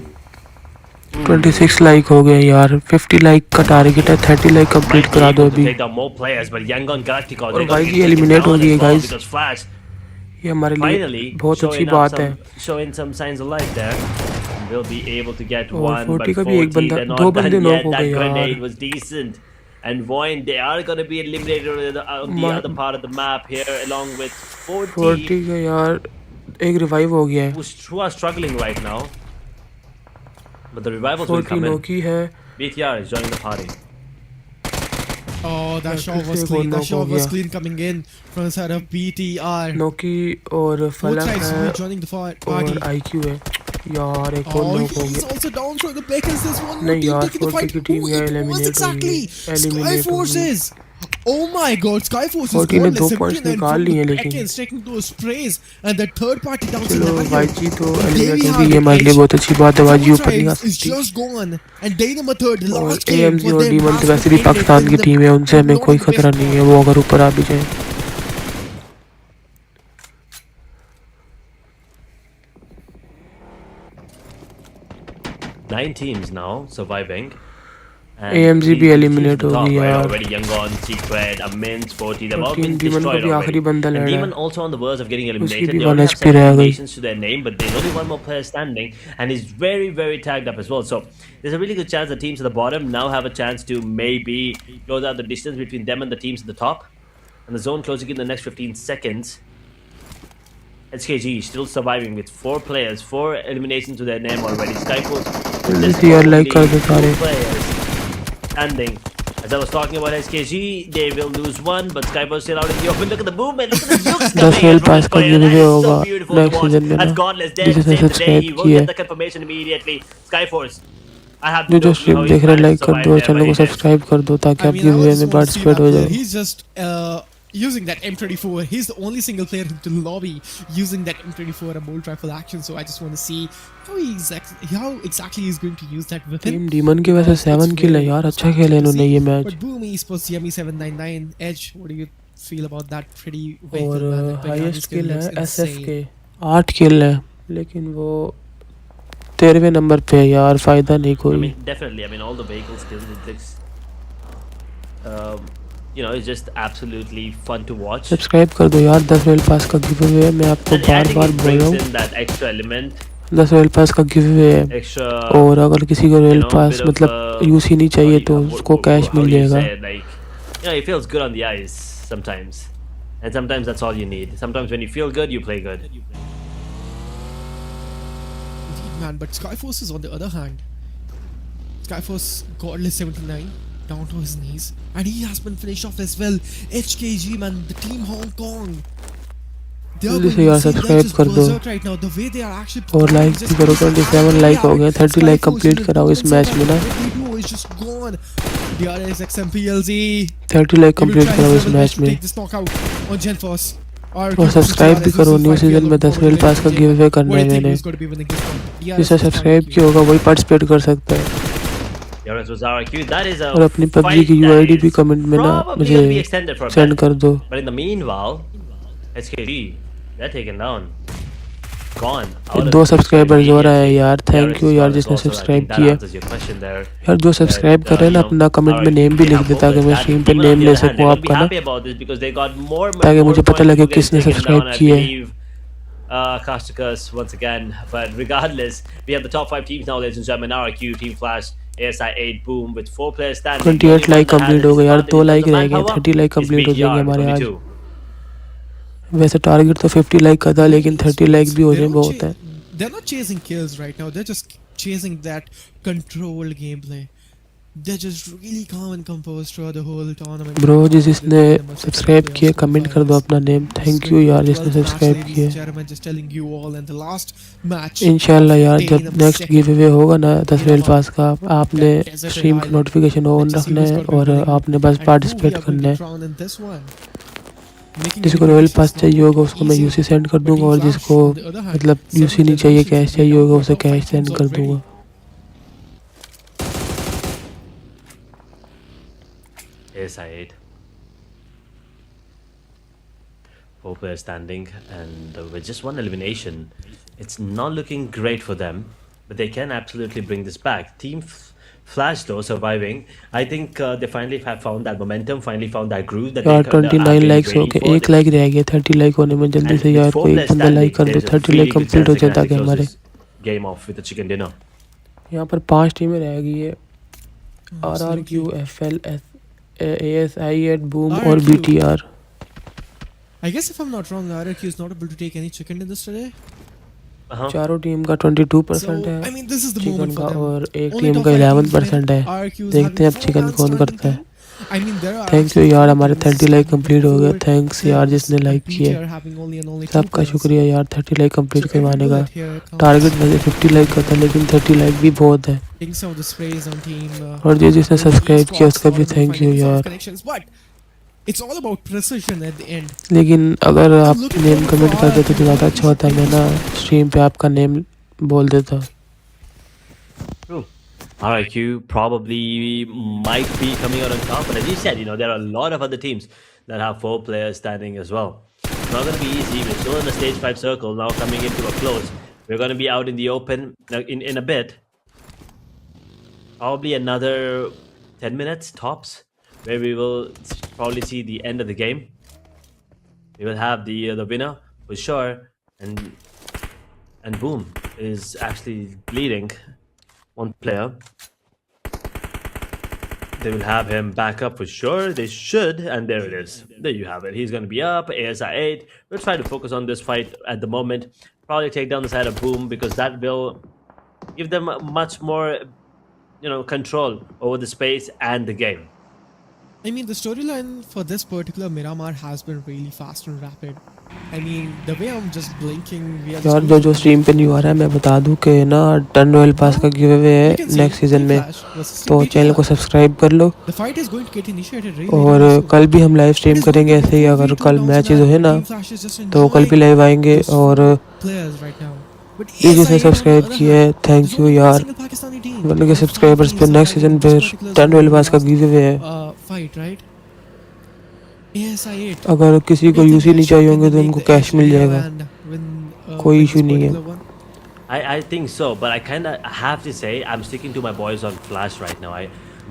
26 लाइक हो गए यार. 50 लाइक का टारगेट है. 30 लाइक कंप्लीट करा दो अभी. और भाई जी एलिमिनेट हो गई है गाइस. ये हमारे लिए बहुत अच्छी बात है. और 40 का भी एक बंदा, 2 बंदे नॉक हो गए यार. And Voin, they are going to be eliminated on the other part of the map here along with 40 का यार एक रिवाइव हो गया है. who are struggling right now. But the revivals will 40 come in. Noki है. BTR is joining the party. Oh, that shot was clean. That shot was clean coming in from the side of BTR. Noki और Both फलक sides है will be joining the party. और IQ है यार. एक और Oh, knock हो he's गया. also down from the back. Is this one more नहीं team यार, taking the 40 fight? की टीम Who यहाँ it was eliminate exactly? होगी. Skyforces. Oh my God, Skyforces. 40 ने 2 Godless पॉइंट्स 79 निकाल from लिए the लेकिन. back ends taking those sprays and the third party down चलो scenario. YG तो There एलिमिनेट we हो have गई. ये it, हमारे लिए Edge. बहुत अच्छी बात है. YG ऊपर नहीं आ Tribes is सकती. just gone and Dynamo third और last game AMG for और them डीमन has तो वैसे been भी ended पाकिस्तान in की the टीम है, उनसे हमें not कोई the खतरा best नहीं है. वो अगर ऊपर आ भी जाए. Nine teams now surviving. And AMG भी teams eliminate at the हो top, गई right? यार। Already Yangon, Secret, Amin, Sporty, they've और all टीम been डीमन का destroyed भी already. आखिरी बंदा And लड़ रहा Demon है। also on the verge of getting उसकी eliminated. भी They 1 already have HP 7 रह गई। eliminations to their name, but there's only one more player standing, and he's very, very tagged up as well. So there's a really good chance the teams at the bottom now have a chance to maybe close out the distance between them and the teams at the top. And the zone closing in the next 15 seconds. SKG still surviving with 4 players, 4 eliminations to their name already. Skyforce with जल्दी just से यार only like कर दो 2 सारे। players standing. As I was talking about SKG, they will lose 1, but Skyforce still out in the open. Look at the movement, look at the looks 10 coming in rail from pass this का player. That give is होगा so beautiful to next watch. Season में ना, As Godless did जिसे say today, subscribe he will किया get है। the confirmation immediately. Skyforce, I have जो no clue stream how देख he's रहे हैं managed लाइक to कर survive दो, there, चैनल but को he did. सब्सक्राइब कर दो ताकि I आप mean, give I away just में want to see participate that हो player. जाओ। He's just using that M24. He's the only single player in the lobby using that M24 a bolt rifle action. So I just want to see how exactly he's going to use that weapon. Team demon की वजह से 7 किल है यार, अच्छा खेले इन्होंने ये match. But boom, Esports Yummy 799 Edge. What do you feel about that pretty और vehicle, man? That highest Pagani kill skill है looks एसएफ insane. के 8 किल है, लेकिन वो 13वें नंबर पे है यार, फायदा नहीं I कोई। mean, definitely. I mean, all the vehicle skills, it looks, it's just absolutely fun to watch. Subscribe कर दो यार, 10 रेल पास का गिव अवे है, मैं आपको And I bar think bar it बोल रहा brings हूँ, in that extra element, 10 rail पास का गिव अवे है। extra. और अगर किसी को रेल पास bit of, मतलब यूसी नहीं चाहिए तो उसको cash how mill do you जाएगा। say it? Like, it feels good on the eyes sometimes, and sometimes that's all you need. Sometimes when you feel good, you play good. Indeed, man. But Skyforce is on the other hand. Skyforce Godless 79 down to his knees, and he has been finished off as well. HKG, man, the team Hong Kong. They are जल्दी going से यार insane. They're subscribe just कर दो berserk right now. The way they are actually और like भी करो। 27 like हो गए, 30 लाइक कंप्लीट कराओ इस मैच में ना। Is just gone. DRS XMPLZ. 30 like complete कराओ इस मैच में। Take this knockout on Genforce. और सब्सक्राइब भी करो, न्यू सीजन में 10 रेल पास का गिव अवे करना है मैंने। जिसे सब्सक्राइब किया होगा वही पार्टिसिपेट कर सकता है। DRS was RQ. That is a और अपनी पबजी fight की that यूआईडी is भी कमेंट में ना probably मुझे gonna be extended for a send bit. कर दो। But in the meanwhile, SKG, they're taken down. Gone. दो सब्सक्राइबर्स हो रहे हैं यार, थैंक यू यार जिसने सब्सक्राइब किया। यार जो सब्सक्राइब कर रहे हैं ना, अपना कमेंट में नेम भी लिख दे ताकि मैं स्ट्रीम पे नेम ले सकूं आपका ना, ताकि मुझे पता लगे किसने सब्सक्राइब किया है। Causticus once again, but regardless, we have the top 5 teams now, ladies and gentlemen. RQ, Team Flash, ASI 8, Boom, with 4 players standing. 28 like complete हो गए यार, 2 लाइक रह गए, 30 लाइक कंप्लीट हो जाएंगे हमारे आज। वैसे टारगेट तो 50 लाइक का था, लेकिन 30 लाइक भी हो जाए बहुत है। They're not chasing kills right now. They're just chasing that controlled gameplay. They're just really calm and composed throughout the whole tournament. Bro जिसने सब्सक्राइब किया कमेंट कर दो अपना नेम। थैंक यू यार जिसने सब्सक्राइब किया। इंशाल्लाह यार जब नेक्स्ट गिव अवे होगा ना 10 रेल पास का, आपने स्ट्रीम का नोटिफिकेशन ऑन रखना है और आपने बस पार्टिसिपेट करना है। जिसको रॉयल पास चाहिए होगा उसको मैं यूसी सेंड कर दूंगा, और जिसको मतलब यूसी नहीं चाहिए कैश चाहिए होगा उसे कैश सेंड कर दूंगा। ASI 8. 4 players standing, and with just 1 elimination, it's not looking great for them, but they can absolutely bring this back. Team Flash though surviving. I think they finally have found that momentum, finally found that groove that यार they 29 likes हो गए, 1 like रह गया 30 like होने में। जल्दी से यार कोई बंदा लाइक कर दो, 30 लाइक कंप्लीट हो जाए ताकि हमारे game off with a chicken dinner. यहाँ पर 5 टीमें रह गई है, RRQ, FL, ASI 8, Boom और BTR। I guess if I'm not wrong, RRQ is not able to take any chicken dinners today. चारों टीम का 22% है I mean, this is the chicken moment का, for them. और एक Only team top का 5 11% है। RRQ is देखते हैं अब having चिकन 4 कौन man करता है। starting. I mean, there are thank you यार, हमारे 30 लाइक कंप्लीट हो गए। थैंक्स यार जिसने लाइक किया, सबका शुक्रिया यार 30 लाइक कंप्लीट करवाने का। टारगेट मुझे 50 लाइक का था, लेकिन 30 लाइक भी बहुत है। और जिसने सब्सक्राइब किया उसका भी थैंक यू यार। It's all about precision at the end. लेकिन अगर आप नेम कमेंट कर देते तो ज़्यादा अच्छा होता, मैं ना स्ट्रीम पे आपका नेम बोल देता। True. RIQ probably might be coming out on top, but as you said, there are a lot of other teams that have 4 players standing as well. It's not going to be easy. We're still in the stage 5 circle now, coming into a close. We're going to be out in the open in a bit. Probably another 10 minutes tops, where we will probably see the end of the game. We will have the winner for sure, and boom, is actually leading one player. They will have him back up for sure. They should, and there it is. There you have it. He's going to be up. ASI 8. We'll try to focus on this fight at the moment. Probably take down the side of Boom, because that will give them much more, control over the space and the game. I mean, the storyline for this particular Miramar has been really fast and rapid. I mean, the way I'm just blinking, we are यार just जो stream पे नहीं आ रहा है मैं बता दूं कि ना 10 रॉयल पास का गिव अवे है नेक्स्ट सीजन में, तो चैनल को सब्सक्राइब कर लो। the fight is going to get initiated really, और really soon. कल भी हम live stream It is going करेंगे to be ऐसे ही, a अगर 4v2 कल round मैच match. जो है ना Team Flash is just तो कल भी enjoying लाइव आएंगे। those और players right now. But ये जिसने ASI on the subscribe other किया है hand, thank there's you only one यार। single Pakistani team. मतलब के There are सब्सक्राइबर्स five पे teams नेक्स्ट सीजन surviving पे this particular 10 रॉयल zone पास का last, गिव अवे है। fight, right? ASI 8. अगर किसी को They यूसी नहीं think चाहिए they होंगे तो make उनको the cash mill edge here जाएगा, and win, कोई win इशू this नहीं है। particular one. I think so, but I kind of have to say I'm sticking to my boys on Flash right now.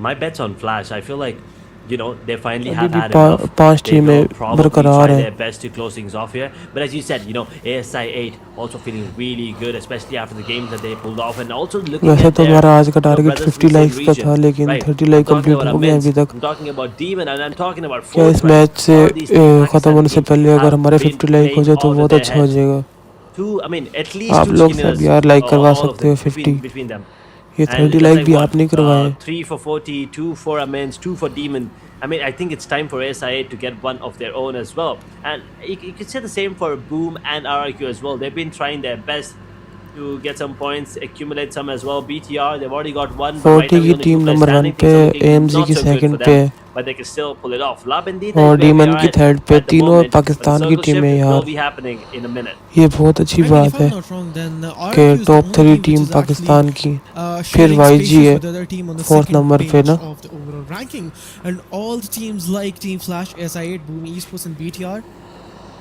My bet's on Flash. I feel like, they finally अभी have भी had enough. पांच They टीमें will probably बरकरार try हैं। their best to close things off here. But as you said, ASI 8 also feeling really good, especially after the games that they pulled off, and also looking वैसे at तो their हमारा आज का target brothers from 50 the same likes का था, region. लेकिन Right. 30 I'm like talking complete about हो गए Amins, अभी तक। I'm talking about Demon, and I'm talking about क्या इस Force. मैच से All these three खत्म Pakistani होने से teams पहले अगर have हमारे been 50 लाइक हो playing जाए तो all बहुत of their अच्छा हो heads. जाएगा। At least आप 2 लोग chicken सब dinners, यार लाइक करवा all of सकते हो them 50। between them. ये And 30 it looks like like भी what? आपने करवाए। 3 for 40, 2 for Amins, 2 for Demon. I mean, I think it's time for SIA to get one of their own as well. And you could say the same for Boom and RRQ as well. They've been trying their best to get some points, accumulate some as well. BTR, they've already got one, but right 40 now की there's only 2 team players number 1 standing. पे, Things are looking AMG not की so good second for पे them, but they can still pull it off. La Bendita और is where we demon are की third पे, at the तीनों moment, but the Pakistan की circle टीमें shift यार। will be happening in a minute. ये बहुत अच्छी I mean, बात if है I'm not wrong, then कि RRQ is the top only 3 team which team is actually Pakistan की, फिर sharing YG spaces है with the other team on the 4th second number पे page ना। of the overall ranking, and all the teams like Team Flash, SI8, Boom Esports, and BTR.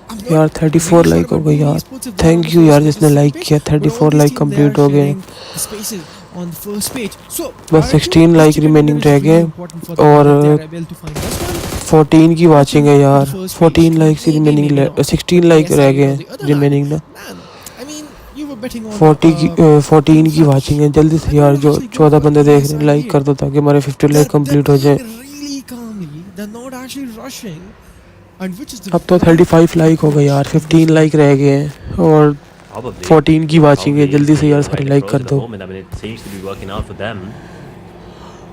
I'm not यार 34 really like sure हो about गई Boom यार। Esports if they're on thank the you first यार page or जिसने second like page, किया। but all 34 these like teams, they complete are हो गए। sharing the spaces on the first page. So बस RRQ, 16 this like chicken remaining dinner रह is गए really important for them और if they are able to find this one. 14 की Or watching to है the यार। first 14 page, likes he A remaining, gaming and all. 16 But like रह ASI8 गए on the other hand, remaining ना। man, I mean, you were betting on 14 की Flash. Watching है। जल्दी से I यार would जो actually go 14 for बंदे देख रहे हैं लाइक ASI8. कर दो ताकि हमारे 50 लाइक They're कंप्लीट हो जाए। playing really calmly. They're not actually rushing, and which is the अब तो right 35 लाइक हो गए यार, approach in this 15 लाइक रह गए हैं और Probably. 14 की वाचिंग है। Probably जल्दी is से the यार right सारे लाइक approach कर at the दो। moment. I mean, it seems to be working out for them.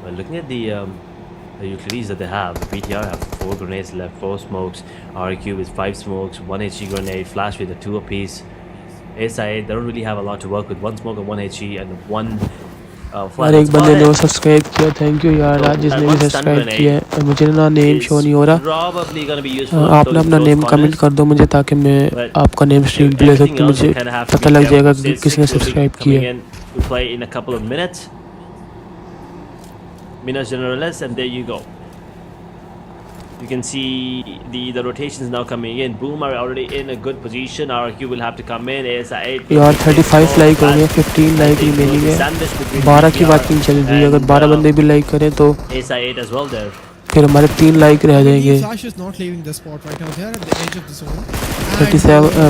Well, looking at the utilities that they have, BTR have 4 grenades left, 4 smokes. RQ with 5 smokes, 1 HE grenade, Flash with a 2 apiece. SI, they don't really have a lot to work with. 1 smoke and 1 HE and 1 flash. यार एक बंदे ने वो subscribe किया, thank you यार आज जिसने भी one stun सब्सक्राइब grenade किया है। मुझे ना नेम शो नहीं हो रहा, probably gonna be useful आप ना in अपना those नेम corners. कमेंट कर दो मुझे ताकि मैं But आपका नेम स्ट्रीम पे ले everything सकूँ, else, मुझे you kind of have to पता be लग careful जाएगा because कि Stage किसने 6 will be सब्सक्राइब coming किया। in to play in a couple of minutes. Minas Generales, and there you go. You can see the rotations now coming in. Boom are already in a good position. RQ will have to come in. ASI8 यार 35 like हो गए, 15 like remaining है। 12 की watching चल रही है, अगर 12 बंदे भी लाइक करें तो ASI8 as well there. फिर हमारे 3 लाइक रह I जाएंगे। believe Flash is not leaving the spot right now. They are at the edge of the zone.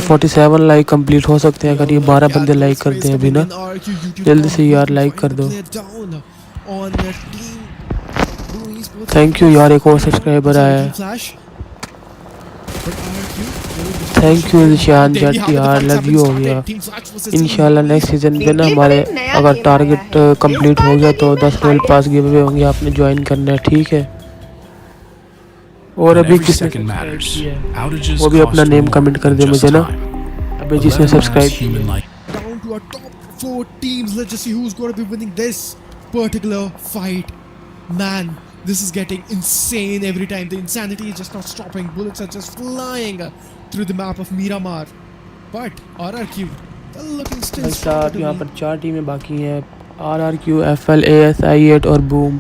47 like complete हो सकते हैं अगर ये 12 बंदे लाइक करते हैं अभी ना। जल्दी से यार लाइक कर दो। थैंक यू यार एक और सब्सक्राइबर आया है। थैंक यू निशान जट यार, लव यू हो गया। इंशाल्लाह नेक्स्ट सीजन पे ना हमारे अगर टारगेट कंप्लीट हो गया तो 10 रॉयल पास गिव अवे होंगे, आपने ज्वाइन करना है ठीक है। और अभी किसने सब्सक्राइब किया है वो भी अपना नेम कमेंट कर दे मुझे ना, अभी जिसने सब्सक्राइब किया। Down to our top 4 teams. Let's just see who's going to be winning this particular fight. Man, this is getting insane every time. The insanity is just not stopping. Bullets are just flying through the map of Miramar. But RRQ, they're looking still भाई stronger साहब to यहाँ me. पर 4 टीमें बाकी हैं, RRQ, FL, ASI8 और boom.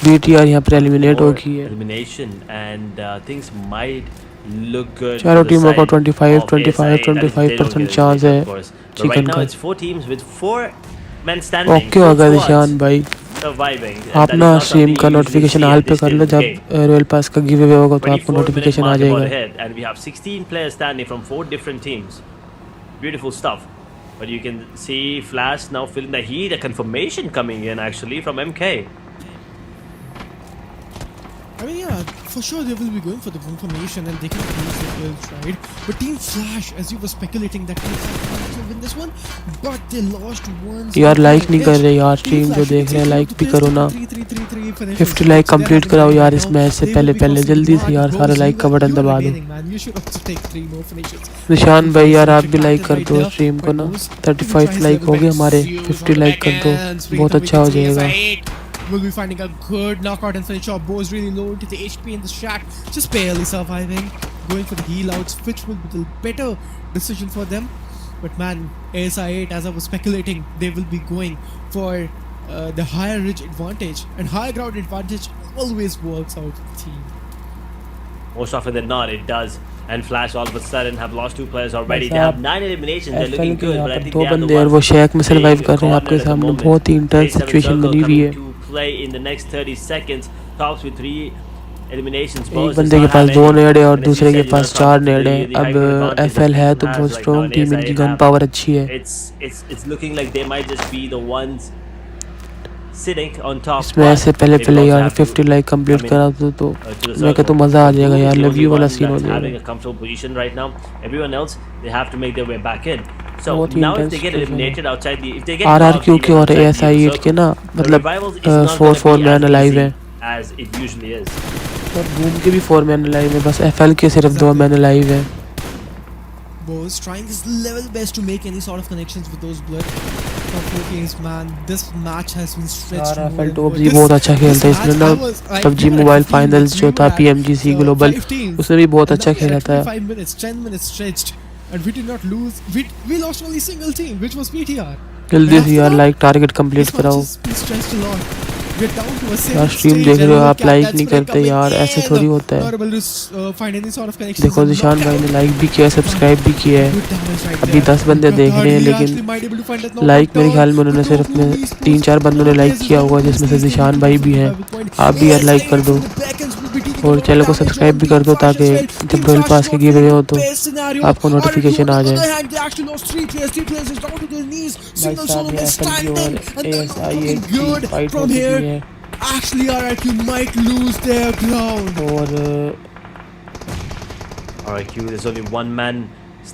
BTR यहाँ पर एलिमिनेट हो गई है। Elimination and things might look good. चारों for the टीमों का side 25 of ASI, that is, they don't 25% get chance eliminated, है of course. But chicken right now का। it's 4 teams with 4 men standing. Okay हो full गया squads. निशान भाई, surviving. And आप that is ना not स्ट्रीम something का you usually notification see all at पे this कर stage लो, of the जब game. रॉयल पास का गिव अवे होगा तो आपको 24-minute नोटिफिकेशन आ mark about जाएगा. ahead, and we have 16 players standing from 4 different teams. Beautiful stuff. But you can see Flash now feeling the heat, a confirmation coming in actually from MK. I mean, yeah, for sure they will be going for the boom formation and they can use the builds, right? But Team Flash, as you were speculating, that Team Flash will win this one, but they lost once. यार like नहीं कर रहे यार, stream जो देख रहे हैं like भी करो ना. 50 लाइक कंप्लीट कराओ यार इस मैच से पहले जल्दी से यार, सारे लाइक का बटन दबा दो. निशान भाई यार आप भी लाइक कर दो स्ट्रीम को ना. 35 लाइक हो गए हमारे, 50 लाइक कर दो, बहुत अच्छा हो जाएगा. Will be finding a good knockout and finish off. Bo's really low into the HP in the shack, just barely surviving. Going for the heal outs, which will be the better decision for them. But man, ASI8, as I was speculating, they will be going for the higher ridge advantage, and higher ground advantage always works out for the team. Most often than not, it does. And Flash all of a sudden have lost 2 players already. They have 9 eliminations. They're looking good, but I think दो they are बंदे the और ones वो shake में being survive कर रहे हैं cornered आपके at the सामने. moment. बहुत ही इंटेंस Playz सिचुएशन circle बनी हुई है. coming to play in the next 30 seconds. Tops with 3 eliminations. एक बंदे के पास 2 नेड है और दूसरे के पास 4 नेड है. अब FL है तो बहुत स्ट्रॉन्ग टीम, इनकी गन पावर अच्छी है. It's looking like they might just be the ones sitting on top. इसमें ऐसे पहले यार 50 लाइक कंप्लीट करा तो मैं कहता हूँ मज़ा आ जाएगा यार. लव वाला सीन हो having जाएगा. a comfortable position right now. Everyone else, they have to make their way back in. So बहुत ही now if intense they get situation eliminated outside the, if they get RR knocked क्योंकि even और outside the ASI8 circle, के ना the मतलब revivals is not gonna 4 be man as alive easy है. as it usually is. और boom के भी 4 man alive है, बस FL के सिर्फ 2 मैन अलाइव है. Bo's trying his level best to make any sort of connections with those blood. Man, this match has been stretched यार more FL and top more. जी बहुत अच्छा खेलता है. इसने ना PUBG मोबाइल फाइनल्स जो था PMGC ग्लोबल, उसमें भी बहुत अच्छा खेला था. 5 minutes, 10 minutes stretched, and we did not lose. We lost only single team, which was PTR. जल्दी से यार लाइक टारगेट कंप्लीट कराओ. यार स्ट्रीम देख रहे हो आप, लाइक नहीं करते यार, ऐसे थोड़ी होता है. देखो निशान भाई ने लाइक भी किया, सब्सक्राइब भी किया है. अभी 10 बंदे देख रहे हैं, लेकिन लाइक मेरे ख्याल में उन्होंने सिर्फ 3-4 बंदों ने लाइक किया होगा, जिसमें से निशान भाई भी हैं. आप भी यार लाइक कर दो और चैनल को सब्सक्राइब भी कर दो, ताकि जब रॉयल पास के गिव अवे हो तो आपको नोटिफिकेशन आ जाए. Actually, RIQ might lose their ground. और RIQ, there's only one man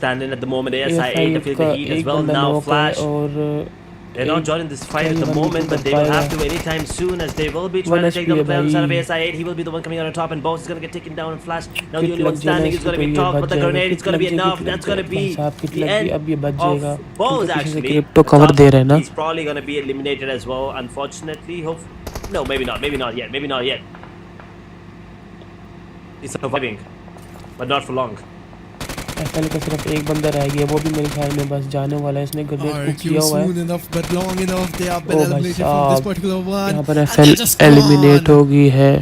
standing at the moment. ASI8 feel the heat as well now. Flash, और they're not joining this fight at the moment, but they will have to anytime soon, as they will be trying to take down the player on the side of ASI8. He will be the one coming out on top, and Boss is going to get taken down. And Flash, now the only one standing is going to be top, but the grenade is going to be enough. That's going to be the end of Boss actually. Cover दे रहे हैं ना. He's probably going to be eliminated as well, unfortunately. No, maybe not yet. He's surviving, but not for long. FL का सिर्फ एक बंदा रह गया, वो भी मेरे ख्याल में बस जाने वाला है. इसने ग्रेनेड कुक किया हुआ है. यहाँ पर FL एलिमिनेट हो गई है.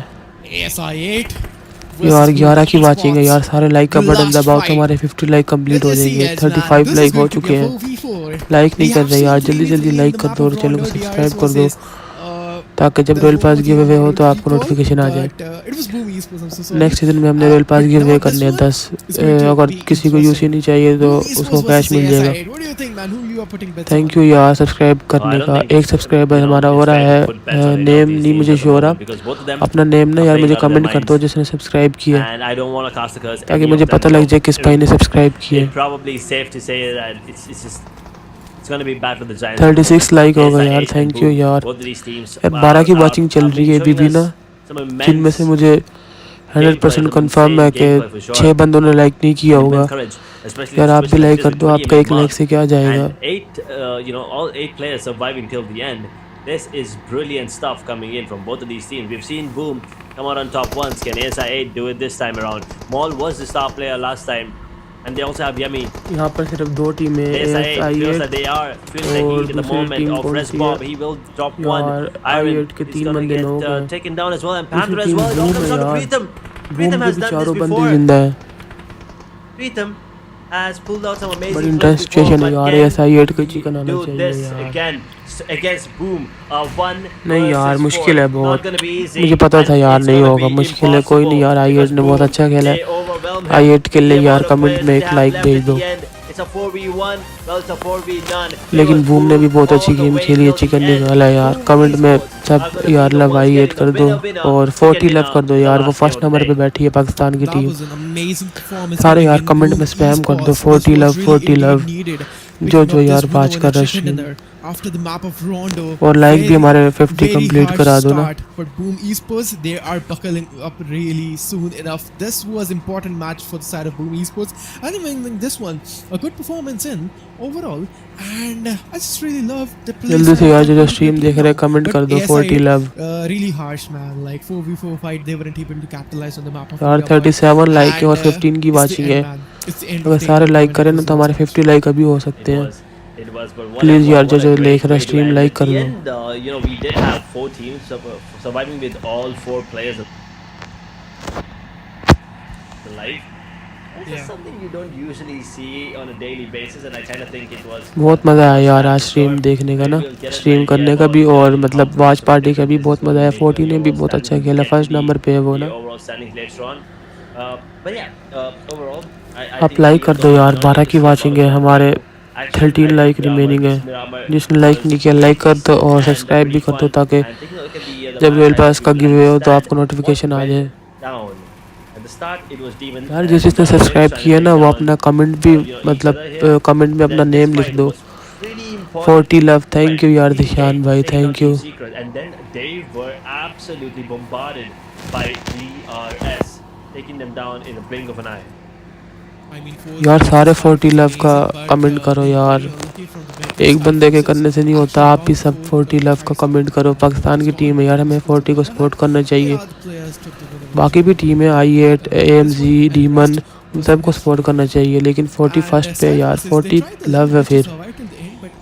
यार 11 की वाचिंग है यार. सारे लाइक का बटन दबाओ तो हमारे 50 लाइक कंप्लीट हो जाएंगे. 35 लाइक हो चुके हैं. लाइक नहीं कर रहे यार, जल्दी लाइक कर दो और चैनल को सब्सक्राइब कर दो, ताकि जब रॉयल पास गिव अवे हो तो आपको नोटिफिकेशन आ जाए. नेक्स्ट सीजन में हमने रॉयल पास गिव अवे करने हैं 10. अगर किसी को यूसी नहीं चाहिए तो उसको कैश मिल जाएगा. थैंक यू यार सब्सक्राइब करने का. एक सब्सक्राइबर हमारा हो रहा है, नेम नहीं मुझे श्योर है. अपना नेम ना यार मुझे कमेंट कर दो जिसने सब्सक्राइब किया, ताकि मुझे पता लग जाए किस भाई ने सब्सक्राइब किया. 36 लाइक हो गए यार. थैंक यू यार. 12 की वाचिंग चल रही है अभी भी ना, जिनमें से मुझे 100% कंफर्म है कि 6 बंदों ने लाइक नहीं किया होगा. यार आप भी लाइक कर दो, आपका एक लाइक से क्या जाएगा. All 8 players surviving till the end. This is brilliant stuff coming in from both of these teams. We've seen Boom come out on top once. Can ASI8 do it this time around? Maul was the star player last time, and they also have Yummy. यहाँ पर सिर्फ 2 टीमें ASI8 feels that they are feeling the heat in the moment of Res Bob. He will drop one. Iron is going to get taken down as well, and Panther as well. It all comes down to Preetham. Preetham has done this before. Preetham has pulled out some बड़ी amazing intense plays before, situation है but यार, can ऐसा 8 का he chicken आना do चाहिए this यार। again against Boom? One नहीं यार, versus मुश्किल 4. है Not बहुत, gonna be easy, मुझे पता था and यार it's नहीं gonna होगा, be मुश्किल है। कोई नहीं यार, impossible आई8 because ने बहुत Boom, अच्छा खेला they है। overwhelm him. आई8 के The लिए यार amount of कमेंट players में they एक have लाइक left भेज at दो। the end. It's a 4v1. Well, it's a 4v none. It लेकिन was बूम ने भी बहुत all अच्छी the गेम way खेली है, till the चिकन end. निकाला है यार। Boom कमेंट में Esports सब are gonna be यार the love ones आई8 getting the कर दो, winner और to 40 get लव कर दो in the यार। वो last game first of the number पे day. बैठी है पाकिस्तान की That team. was an amazing performance सारे coming यार in. कमेंट Boom में स्पैम कर दो, Esports. 40 This love was really 40 indeed love, needed. जो Picking जो up यार this winner बाज in a कर रहा chicken stream. dinner after the map of Rondo. और लाइक भी हमारे 50 Very कंप्लीट harsh करा दो ना। start for Boom Esports. They are buckling up really soon enough. This was important match for the side of Boom Esports. I think winning this one, a good performance in overall, and I just really love the Playz जल्दी से side यार of जो Boom stream quickly देख रहे हैं now. Comment But कर दो, 40 ASI love. really harsh man. Like 4v4 fight, they weren't able to capitalize on the map of यार Miramar. 37 लाइक है और And 15 की it's the वाचिंग end, है। man. It's the end अगर of day सारे number like 1 करें for ना this तो हमारे Esports. 50 लाइक अभी हो सकते हैं। It was, but Please यार जो what a जो great देख रहे way हैं to stream end. Like At कर the दो। end, we did have 4 teams surviving with all 4 players alive. This is something you don't usually see on a daily basis, and I kind of think it was बहुत मज़ा आया यार आज outstanding stream score. देखने का Maybe ना, we'll get an stream idea करने का about भी, और how मतलब teams वॉच from पार्टी का different भी places बहुत will मज़ा आया। make 40 the ने भी overall बहुत standings अच्छा when we खेला, get to फर्स्ट नंबर पे है वो the ना। overall standings later on. But yeah, overall, I आप think लाइक कर the दो overall यार, journey 12 to की see a lot watching of है, young हमारे people. Actually, 13 I like think remaining है। this Miramar जिसने लाइक was नहीं किया pretty लाइक कर दो decent और and सब्सक्राइब भी pretty कर दो, fun. ताकि And taking a look at the जब match, royal I pass think का we can गिव अवे हो तो understand आपको नोटिफिकेशन what आ जाए। went down. At the start, it was Demon यार and जिस जिसने Pubgm सब्सक्राइब trying to किया take ना वो down अपना कमेंट भी each other here. मतलब कमेंट में And अपना then this नेम लिख fight दो। was pretty important 40 love, to thank win. You यार TDK दिशान भाई, taking down thank you. Team Secret, and then they were absolutely bombarded by DRS, taking them down in a blink of an eye. I mean, यार सारे 4 40 love का amazing, but comment करो being यार, very unlucky from the very एक start बंदे के forces करने से नहीं होता। actually आप भी got the सब fourth 40 लव का 37 कमेंट करो। and पाकिस्तान की टीम Storm है यार, हमें Esports on 40 the को other सपोर्ट hand. करना They चाहिए। are the players took the winning बाकी भी position. टीम है, But आई8 this one AMG and the demon, rest उन was a सबको mystery. सपोर्ट करना चाहिए। लेकिन 40 And फर्स्ट पे Sky यार, Forces, they 40 tried a love little है bit to फिर। survive till the end, but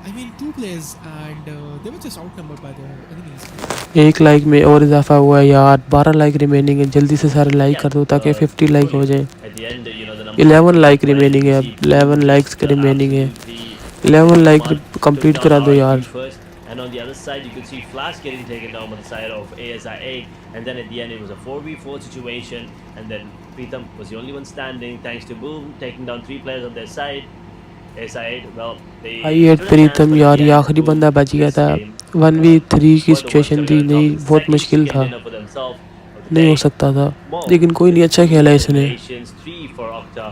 I mean, 2 players and they were just outnumbered by their enemies. एक like में और इजाफा हुआ है यार, 12 लाइक रिमेनिंग है। जल्दी से सारे लाइक Yeah, कर दो ताकि 50 लाइक हो truly. जाए। At the end, the number 11 of like players remaining you है, see, 11 Boom लाइक्स just के रिमेनिंग है। absolutely 11 like mark, took complete down करा दो RIP यार। first, and on the other side you could see Flash getting taken down by the side of ASI8, and then at the end it was a 4v4 situation, and then Pritham was the only one standing thanks to Boom taking down 3 players on their side. ASI8, well, they आई8 stood a chance, Pritam but at यार, the ये end, आखिरी Boom बंदा took बच गया this था। game 1v3 की were the ones situation coming थी, on top नहीं with the बहुत second मुश्किल chicken था, dinner for themselves of the नहीं हो day. सकता था। More लेकिन कोई नहीं, with अच्छा 2 खेला इसने। eliminations, 3 for Octa,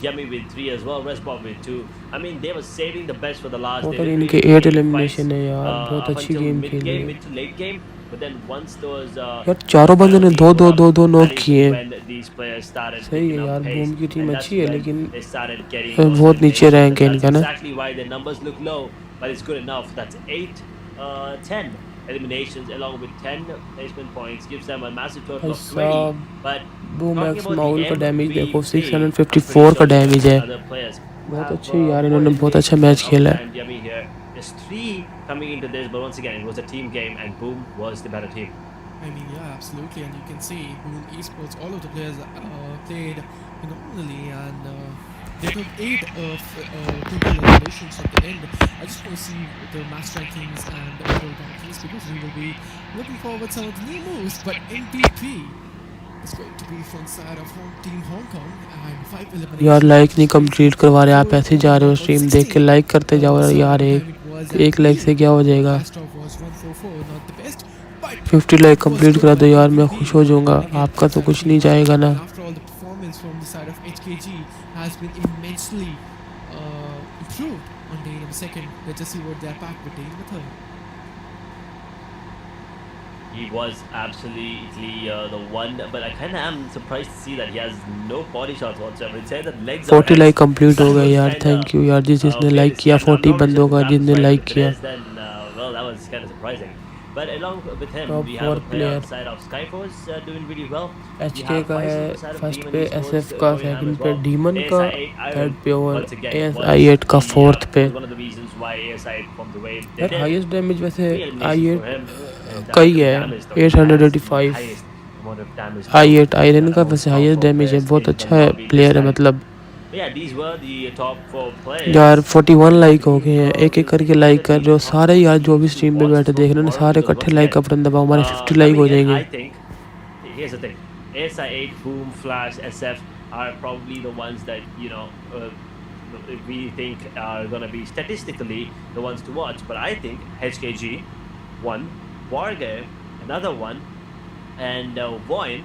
Yummy with 3 as well, Respot with 2. I mean, they were saving the best for the last. They total were इनके really 8 taking fights एलिमिनेशन है यार, बहुत up अच्छी until गेम mid खेली game, है mid to late game. But then once those यार। चारों बंदों ने penalties दो were दो up, दो दो नॉक that is किए। when these players started सही picking है up यार, pace, बूम की टीम and that's अच्छी है, when लेकिन they started getting those बहुत नीचे eliminations, रैंक and है that's इनका ना। exactly why the numbers look low, but it's good enough. That's 8, 10 eliminations along with 10 placement points gives them a massive total of 20. But boom talking x about माउल the का damage देखो, MVP, I'm pretty 654 का sure there are damage 3 है। other players who बहुत have अच्छे यार, more इन्होंने बहुत अच्छा eliminations मैच than खेला Octa है। and Yummy here. There's 3 coming into this, but once again, it was a team game, and Boom was the better team. I mean, yeah, absolutely, and you can see Boom Esports, all of the players played phenomenally, and they took 8 of total eliminations at the end. I just want to see the match rankings and the overall rankings because we will be looking forward some of the new moves. But MVP is going to be from side of home team Hong Kong and 5 eliminations. यार like नहीं complete करवा रहे आप, ऐसे जा रहे हो stream देख के, लाइक करते जाओ यार। एक लाइक से क्या हो जाएगा? 50 लाइक कंप्लीट करा दो यार, मैं खुश हो जाऊंगा। आपका तो कुछ नहीं जाएगा ना। After all, the performance from the side of HKG has been immensely improved on day number 2nd. Let's just see what they're packed with day number 3rd. He was absolutely the one, but I kind of am surprised to see that he has no body shots whatsoever. It said that legs are 40 like complete हो गए यार, kinda, thank you यार जिस जिसने okay like to see. किया। I'm 40 not बंदों का जिसने satisfied लाइक with किया। this, then well, that was kind of surprising. But along with him, Top we have a 4 player on player the side of Skyforce doing really well. We HK have का Faisal है on the side of first Demon पे, Esports SF का going ham second as पे, well. Demon का ASI8 third पे, और once again was आई8 का fourth पे। was one of the reasons why ASI performed the way they यार did. Highest damage वैसे 3 eliminations for आई8 him, and का ही the है, damage though, he has the 885। highest amount of damage आई8 iron का amongst वैसे top highest 4 damage है, players बहुत in the अच्छा है lobby this प्लेयर है time. मतलब। But yeah, these were the top 4 यार players. 41 लाइक हो गए हैं, एक We एक will करके लाइक कर definitely रहे हो talk सारे about यार, the जो भी teams to स्ट्रीम पे watch बैठे for देख रहे हो ना, tomorrow सारे because इकट्ठे once लाइक again, का बटन दबाओ, हमारे 50 लाइक coming हो in, I जाएंगे। think here's the thing: ASI8, Boom, Flash, SF are probably the ones that we think are gonna be statistically the ones to watch. But I think HKG, one, Wargame, another one, and Voin,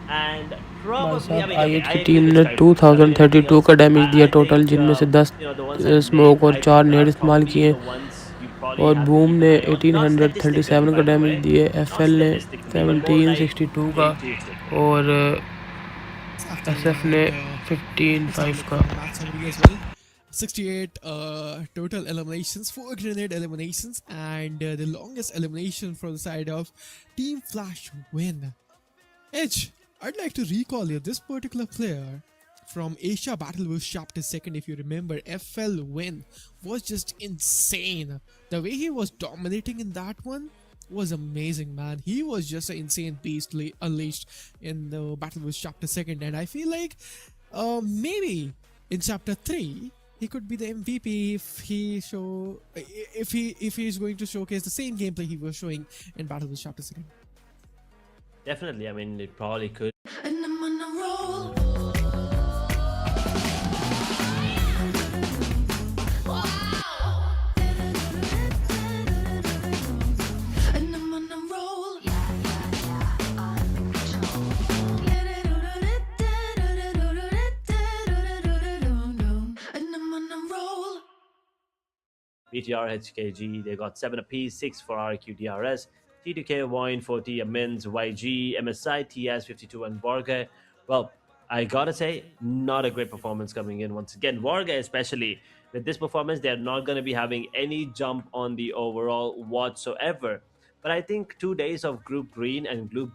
and भाई probably, I साहब mean, okay, आई8 I की agree team with ने Skyforce. I mean, anything 2032 else, का damage दिया I total, think जिनमें से 10 the ones that smoke named, और I 4 think Ned are इस्तेमाल probably किए। the ones you probably और have to boom keep an ने eye on, not statistically 1837 का by the डैमेज way, दिए, not एफएल ने statistically, but more like 1762 का, intuitively. और Exactly, एसएफ ने and let's have a 15.5 look का। at the match summary as well. 68 total eliminations, 4 grenade eliminations, and the longest elimination from the side of Team Flash win. Edge, I'd like to recall you this particular player from Asia Battleverse Chapter 2nd, if you remember, FL win was just insane. The way he was dominating in that one was amazing, man. He was just an insane beast unleashed in the Battleverse Chapter 2nd, and I feel like maybe in Chapter 3 he could be the MVP if he is going to showcase the same gameplay he was showing in Battleverse Chapter 2nd. Definitely, I mean, it probably could. And I'm on a roll. And I'm on a roll. And I'm on a roll. BTR, HKG, they got 7 apiece, 6 for RQ DRS, T2K, Wine, 40, Amins, YG, MSI, TS, 52, and Varga. Well, I gotta say, not a great performance coming in once again. Varga, especially with this performance, they're not gonna be having any jump on the overall whatsoever. But I think 2 days of Group Green and Group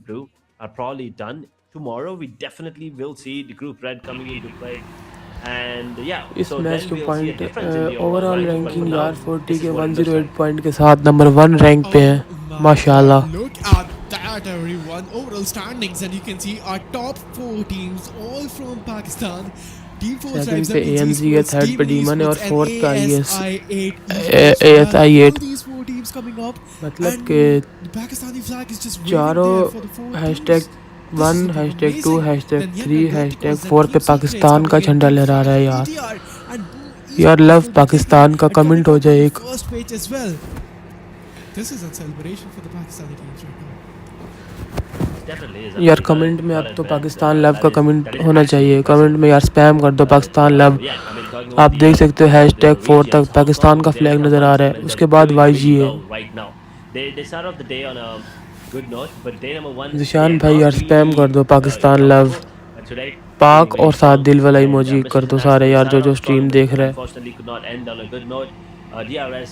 Blue are probably done. Tomorrow, we definitely will see the Group Red coming into play. And yeah, इस so match then के we'll see a point difference in the overall overall ranking. But for ranking यार now, 40 this के is what it looks 108 like. Point के साथ number 1 rank पे हैं, My माशाल्लाह। God, look at that, everyone. Overall standings, and you can see our top 4 teams, all from Pakistan. Team 4 second Tribes, पे that means AMZ है, Esports, third पे Team demon है, और Esports, and फोर्थ पे आई है ASI8 Esports. Man, ASI8। all these 4 teams coming up, मतलब and कि the Pakistani flag is just waving चारों there for the 4 hashtag teams. This is 1 something hashtag 2 amazing. Hashtag Then yet 3 the hashtag Galacticos and 4 पे Team Secrets Pakistan coming का in. झंडा Team लहरा रहा है Flash, यार। BTR, and Boom यार Esports love will be taking Pakistan का and coming comment हो up on जाए the एक। first page as well. This is a celebration for the Pakistani teams right now. Definitely is. यार comment में अब तो admit, Pakistan love that का is comment होना actually चाहिए। impressive. कमेंट में यार स्पैम कर दो Pakistan love. Yeah, I mean, talking about आप देख सकते हो the हैशटैग 4 regions, तक Hong पाकिस्तान Kong, का they've फ्लैग been नज़र आ amongst रहा them है, and उसके they're बाद doing YG really है। well right now. They start off the day on a good note, but day number 1, Zeeshan they're भाई not यार स्पैम कर really दो Pakistan love, improbable. But today, पाक feeling very और साथ strong, दिल वाला and इमोजी Mr. कर दो International, सारे they यार, started जो off strong, स्ट्रीम but देख रहे हैं। unfortunately could not end on a good note. DRS,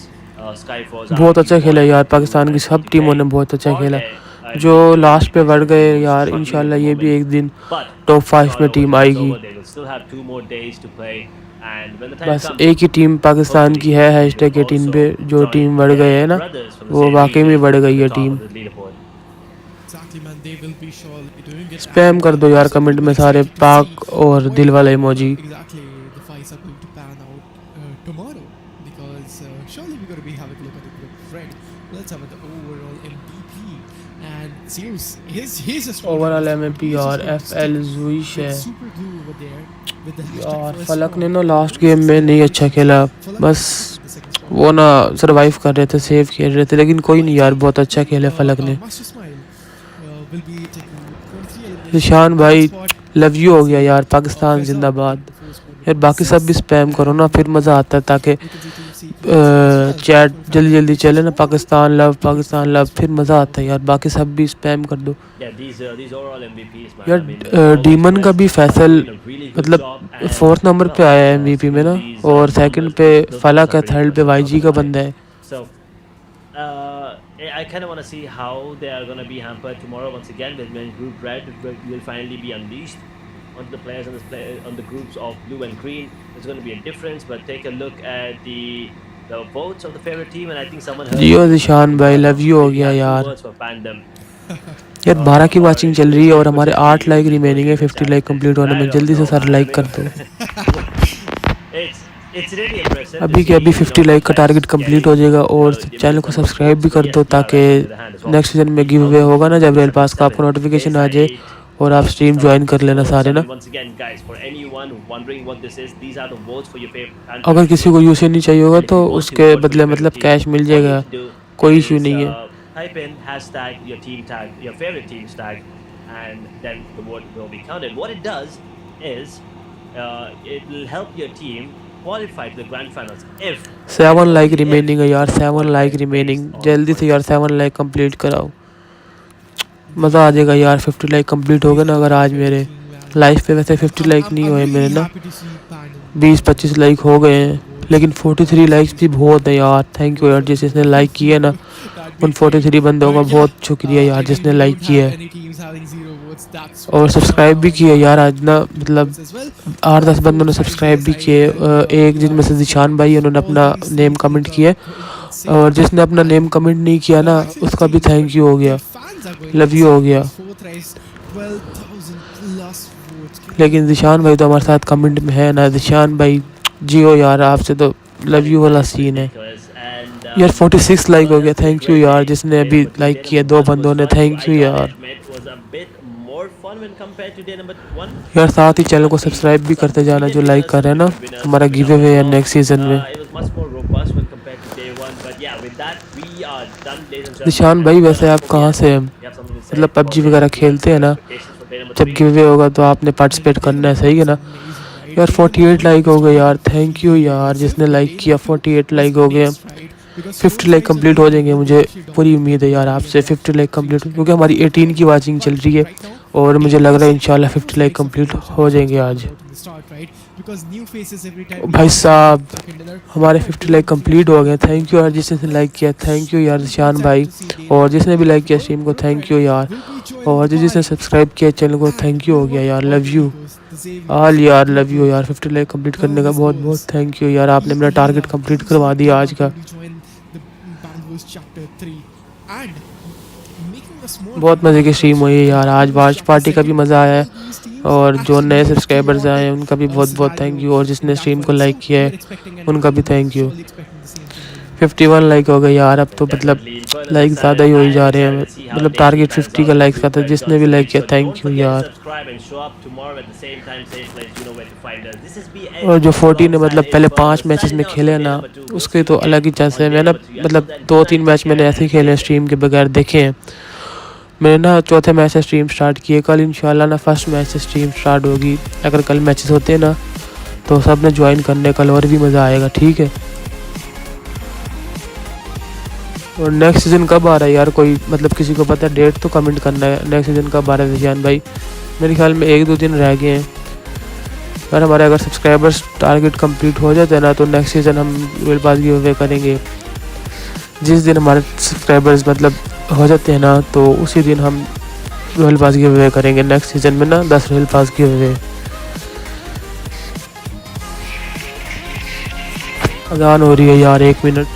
Skyforce, बहुत अच्छा RQ, खेला Wine, यार, Boom, पाकिस्तान की and सब टीमों ने T2K. बहुत अच्छा खेला। Wargay, I जो believe they will last be पे बढ़ next गए who's यार, struggling at इंशाल्लाह the ये भी moment. एक दिन But टॉप it's 5 not में over टीम till it's आएगी। over. They will still have 2 more days to play, and when the time बस comes, एक ही टीम पाकिस्तान hopefully की है they will हैशटैग 18 also पे, जो join टीम बढ़ गए their है ना, brothers from the वो same वाकई में region बढ़ गई at the है top team. of the leaderboard. Exactly, man. They will be surely doing it. Spam And कर दो we यार certainly कमेंट will में सारे excited to see पाक और what दिल वाला emoji. exactly the fights are going to pan out tomorrow, because surely we're going to be having a look at the group red. Let's have the overall MVP. And Zeus, he's just holding overall the fort. MVP He's just और going to FL stick जुइश with है super glue over there with the hashtag यार। first फलक ने spawn. ना last Very game में नहीं अच्छा celebrations. खेला, Falak बस took the second spawn. वो ना सरवाइव कर रहे थे, सेफ खेल रहे थे, लेकिन कोई नहीं यार, YG, बहुत अच्छा खेले फलक ने। Master Smile will be taking 23 eliminations. Ishan Third भाई spot. लव यू हो गया यार, You पाकिस्तान can see जिंदाबाद। taking the fourth spot यार with बाकी सब भी 26. स्पैम करो ना, फिर मज़ा आता है, ताकि You can see Team Secrets as well. Chat 25 जल्दी जल्दी eliminations. चले ना, Overall, पाकिस्तान लव, फिर मज़ा आता है यार। बाकी सब भी स्पैम कर दो Yeah, these are all MVPs, man. यार। I mean, all these demon का players भी are Faisal doing a really good मतलब job, and 4th नंबर पे well, आया है MVP में seeing ना, these और सेकंड numbers, पे those numbers फलक are है, pretty थर्ड पे impressive. Not YG gonna का lie. बंदा है। So I kind of want to see how they are going to be hampered tomorrow once again when Group Red will finally be unleashed onto the players on the groups of blue and green. There's going to be a difference, but take a look at the votes of the favorite team, and I think someone heard Jio me. Zeeshan भाई I love know you हो maybe गया had 2 यार। words for Pandem. यार 12 की watching चल रही है और हमारे 8 लाइक रिमेनिंग है 50 लाइक कंप्लीट होने में। जल्दी से सारे लाइक कर दो। It's really impressive. अभी के अभी 50 लाइक का टारगेट कंप्लीट हो जाएगा और चैनल को सब्सक्राइब भी कर दो ताकि नेक्स्ट सीजन में गिव अवे होगा ना, जब रॉयल पास का आपको नोटिफिकेशन आ जाए और आप स्ट्रीम ज्वाइन कर लेना सारे ना। अगर किसी को यूसी नहीं चाहिए होगा तो उसके बदले मतलब कैश मिल जाएगा, कोई इशू नहीं है। Type in hashtag your team tag, your favorite team's tag, and then the vote will be counted. What it does is it will help your team qualify to the grand finals if 7 like remaining है यार, 7 like remaining. जल्दी से यार 7 like complete कराओ, मज़ा आ जाएगा यार। 50 like complete हो गए ना अगर आज मेरे लाइफ पे। वैसे 50 लाइक नहीं हुए मेरे ना, 20-25 लाइक हो गए हैं, लेकिन 43 लाइक्स भी बहुत है यार। थैंक यू यार जिसने लाइक किया ना, उन 43 बंदों का बहुत शुक्रिया यार जिसने लाइक किया है और सब्सक्राइब भी किया यार। आज ना मतलब 8-10 बंदों ने सब्सक्राइब भी किए, एक जिनमें से जिशान भाई, उन्होंने अपना नेम कमेंट किया, और जिसने अपना नेम कमेंट नहीं किया ना उसका भी थैंक यू हो गया, लव यू हो गया। लेकिन जिशान भाई तो हमारे साथ कमेंट में है ना। जिशान भाई जियो यार, आपसे तो लव यू वाला सीन है यार। 46 लाइक हो गया, थैंक यू यार जिसने अभी लाइक किया, 2 बंदों ने, थैंक यू यार। यार साथ ही चैनल को सब्सक्राइब भी करते जाना जो लाइक कर रहे हैं ना। हमारा गिव अवे है नेक्स्ट सीजन में। निशान भाई वैसे आप कहाँ से हैं, मतलब पबजी वगैरह खेलते हैं ना? जब गिव अवे होगा तो आपने पार्टिसिपेट करना है, सही है ना यार। 48 लाइक हो गए यार, थैंक यू यार जिसने लाइक किया। 48 लाइक हो गए, 50 लाइक कंप्लीट हो जाएंगे, मुझे पूरी उम्मीद है यार आपसे 50 लाइक कंप्लीट, क्योंकि हमारी 18 की वाचिंग चल रही है और मुझे लग रहा है इंशाल्लाह 50 लाइक कंप्लीट हो जाएंगे आज। भाई साहब हमारे 50 लाइक कंप्लीट हो गए, थैंक यू यार जिसने लाइक किया, थैंक यू यार शान भाई, और जिसने भी लाइक किया स्ट्रीम को थैंक यू यार, और जिसने सब्सक्राइब किया चैनल को थैंक यू हो गया यार, लव यू ऑल यार, लव यू यार। 50 लाइक कंप्लीट करने का बहुत बहुत थैंक यू यार, आपने मेरा टारगेट कंप्लीट करवा दिया आज का। बहुत मज़े की स्ट्रीम हुई है यार आज, वॉच पार्टी का भी मज़ा आया है, और जो नए सब्सक्राइबर्स आए हैं उनका भी बहुत बहुत थैंक यू, और जिसने स्ट्रीम को लाइक किया है उनका भी थैंक यू। 51 लाइक हो गए यार, अब तो मतलब लाइक ज़्यादा ही हो ही जा रहे हैं, मतलब टारगेट 50 का लाइक का था। जिसने भी लाइक किया थैंक यू यार। और जो 40 ने मतलब पहले 5 मैचेस में खेले ना, उसके तो अलग ही चांस है। मैं ना मतलब 2-3 मैच मैंने ऐसे ही खेले स्ट्रीम के बगैर देखे हैं। मैंने ना चौथे मैच से स्ट्रीम स्टार्ट किए, कल इंशाल्लाह ना फर्स्ट मैच से स्ट्रीम स्टार्ट होगी। अगर कल मैचेस होते हैं ना तो सब ने ज्वाइन करने, कल और भी मज़ा आएगा, ठीक है। और नेक्स्ट सीज़न कब आ रहा है यार, कोई मतलब किसी को पता है डेट तो कमेंट करना है। नेक्स्ट सीज़न कब आ रहा है जान भाई? मेरे ख्याल में 1-2 दिन रह गए हैं यार हमारे। अगर सब्सक्राइबर्स टारगेट कंप्लीट हो जाते हैं ना तो नेक्स्ट सीज़न हम रॉयल पास गिव अवे करेंगे। जिस दिन हमारे सब्सक्राइबर्स मतलब हो जाते हैं ना तो उसी दिन हम रॉयल पास गिव अवे करेंगे नेक्स्ट सीज़न में ना, 10 रॉयल पास गिव अवे। अजान हो रही है यार, 1 मिनट।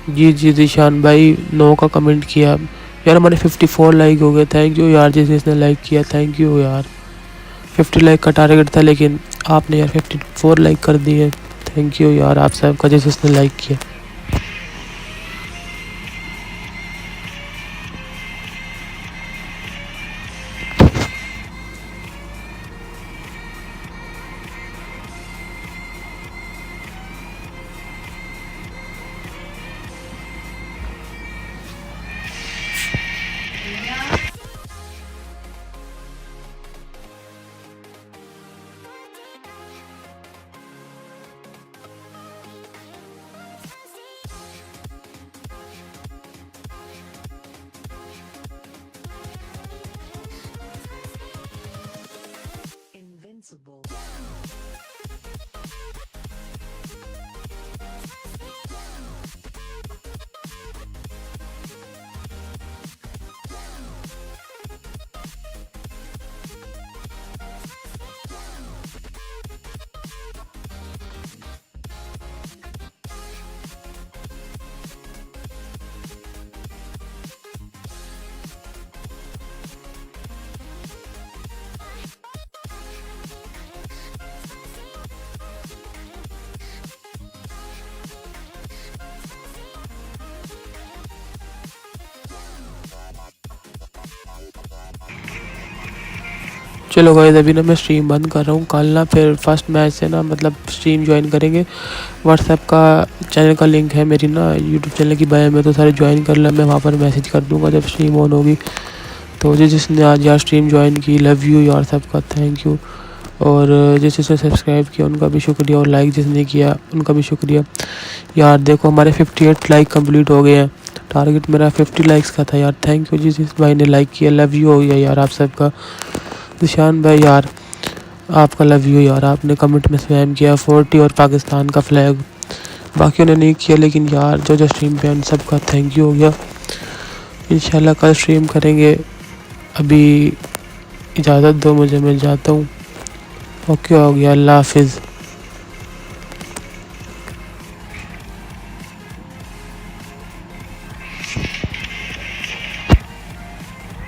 जी जी जीशान भाई 9 का कमेंट किया यार, हमारे 54 लाइक हो गए। थैंक यू यार जिसने लाइक किया, थैंक यू यार। 50 लाइक का टारगेट था लेकिन आपने यार 54 लाइक कर दिए। थैंक यू यार आप सबका जिसने लाइक किया। चलो गाइस अभी ना मैं स्ट्रीम बंद कर रहा हूँ। कल ना फिर फर्स्ट मैच से ना मतलब स्ट्रीम ज्वाइन करेंगे। व्हाट्सएप का चैनल का लिंक है मेरी ना यूट्यूब चैनल की बायो में, तो सारे ज्वाइन कर लें। मैं वहाँ पर मैसेज कर दूँगा जब स्ट्रीम ऑन होगी। तो जिसने आज यार स्ट्रीम ज्वाइन की, लव यू यार सबका, थैंक यू। और जिसने सब्सक्राइब किया उनका भी शुक्रिया, और लाइक जिसने किया उनका भी शुक्रिया। यार देखो हमारे 58 लाइक कंप्लीट हो गए हैं। टारगेट मेरा 50 लाइक्स का था यार। थैंक यू जिस भाई ने लाइक किया, लव यू हो गया यार आप सबका। निशान भाई यार आपका लव यू यार, आपने कमेंट में स्पैम किया 40 और पाकिस्तान का फ्लैग। बाकियों ने नहीं किया लेकिन यार जो स्ट्रीम पे उन सबका थैंक यू हो गया। इंशाल्लाह कल स्ट्रीम करेंगे। अभी इजाज़त दो मुझे, मैं जाता हूँ। ओके हो गया, अल्लाह हाफिज़।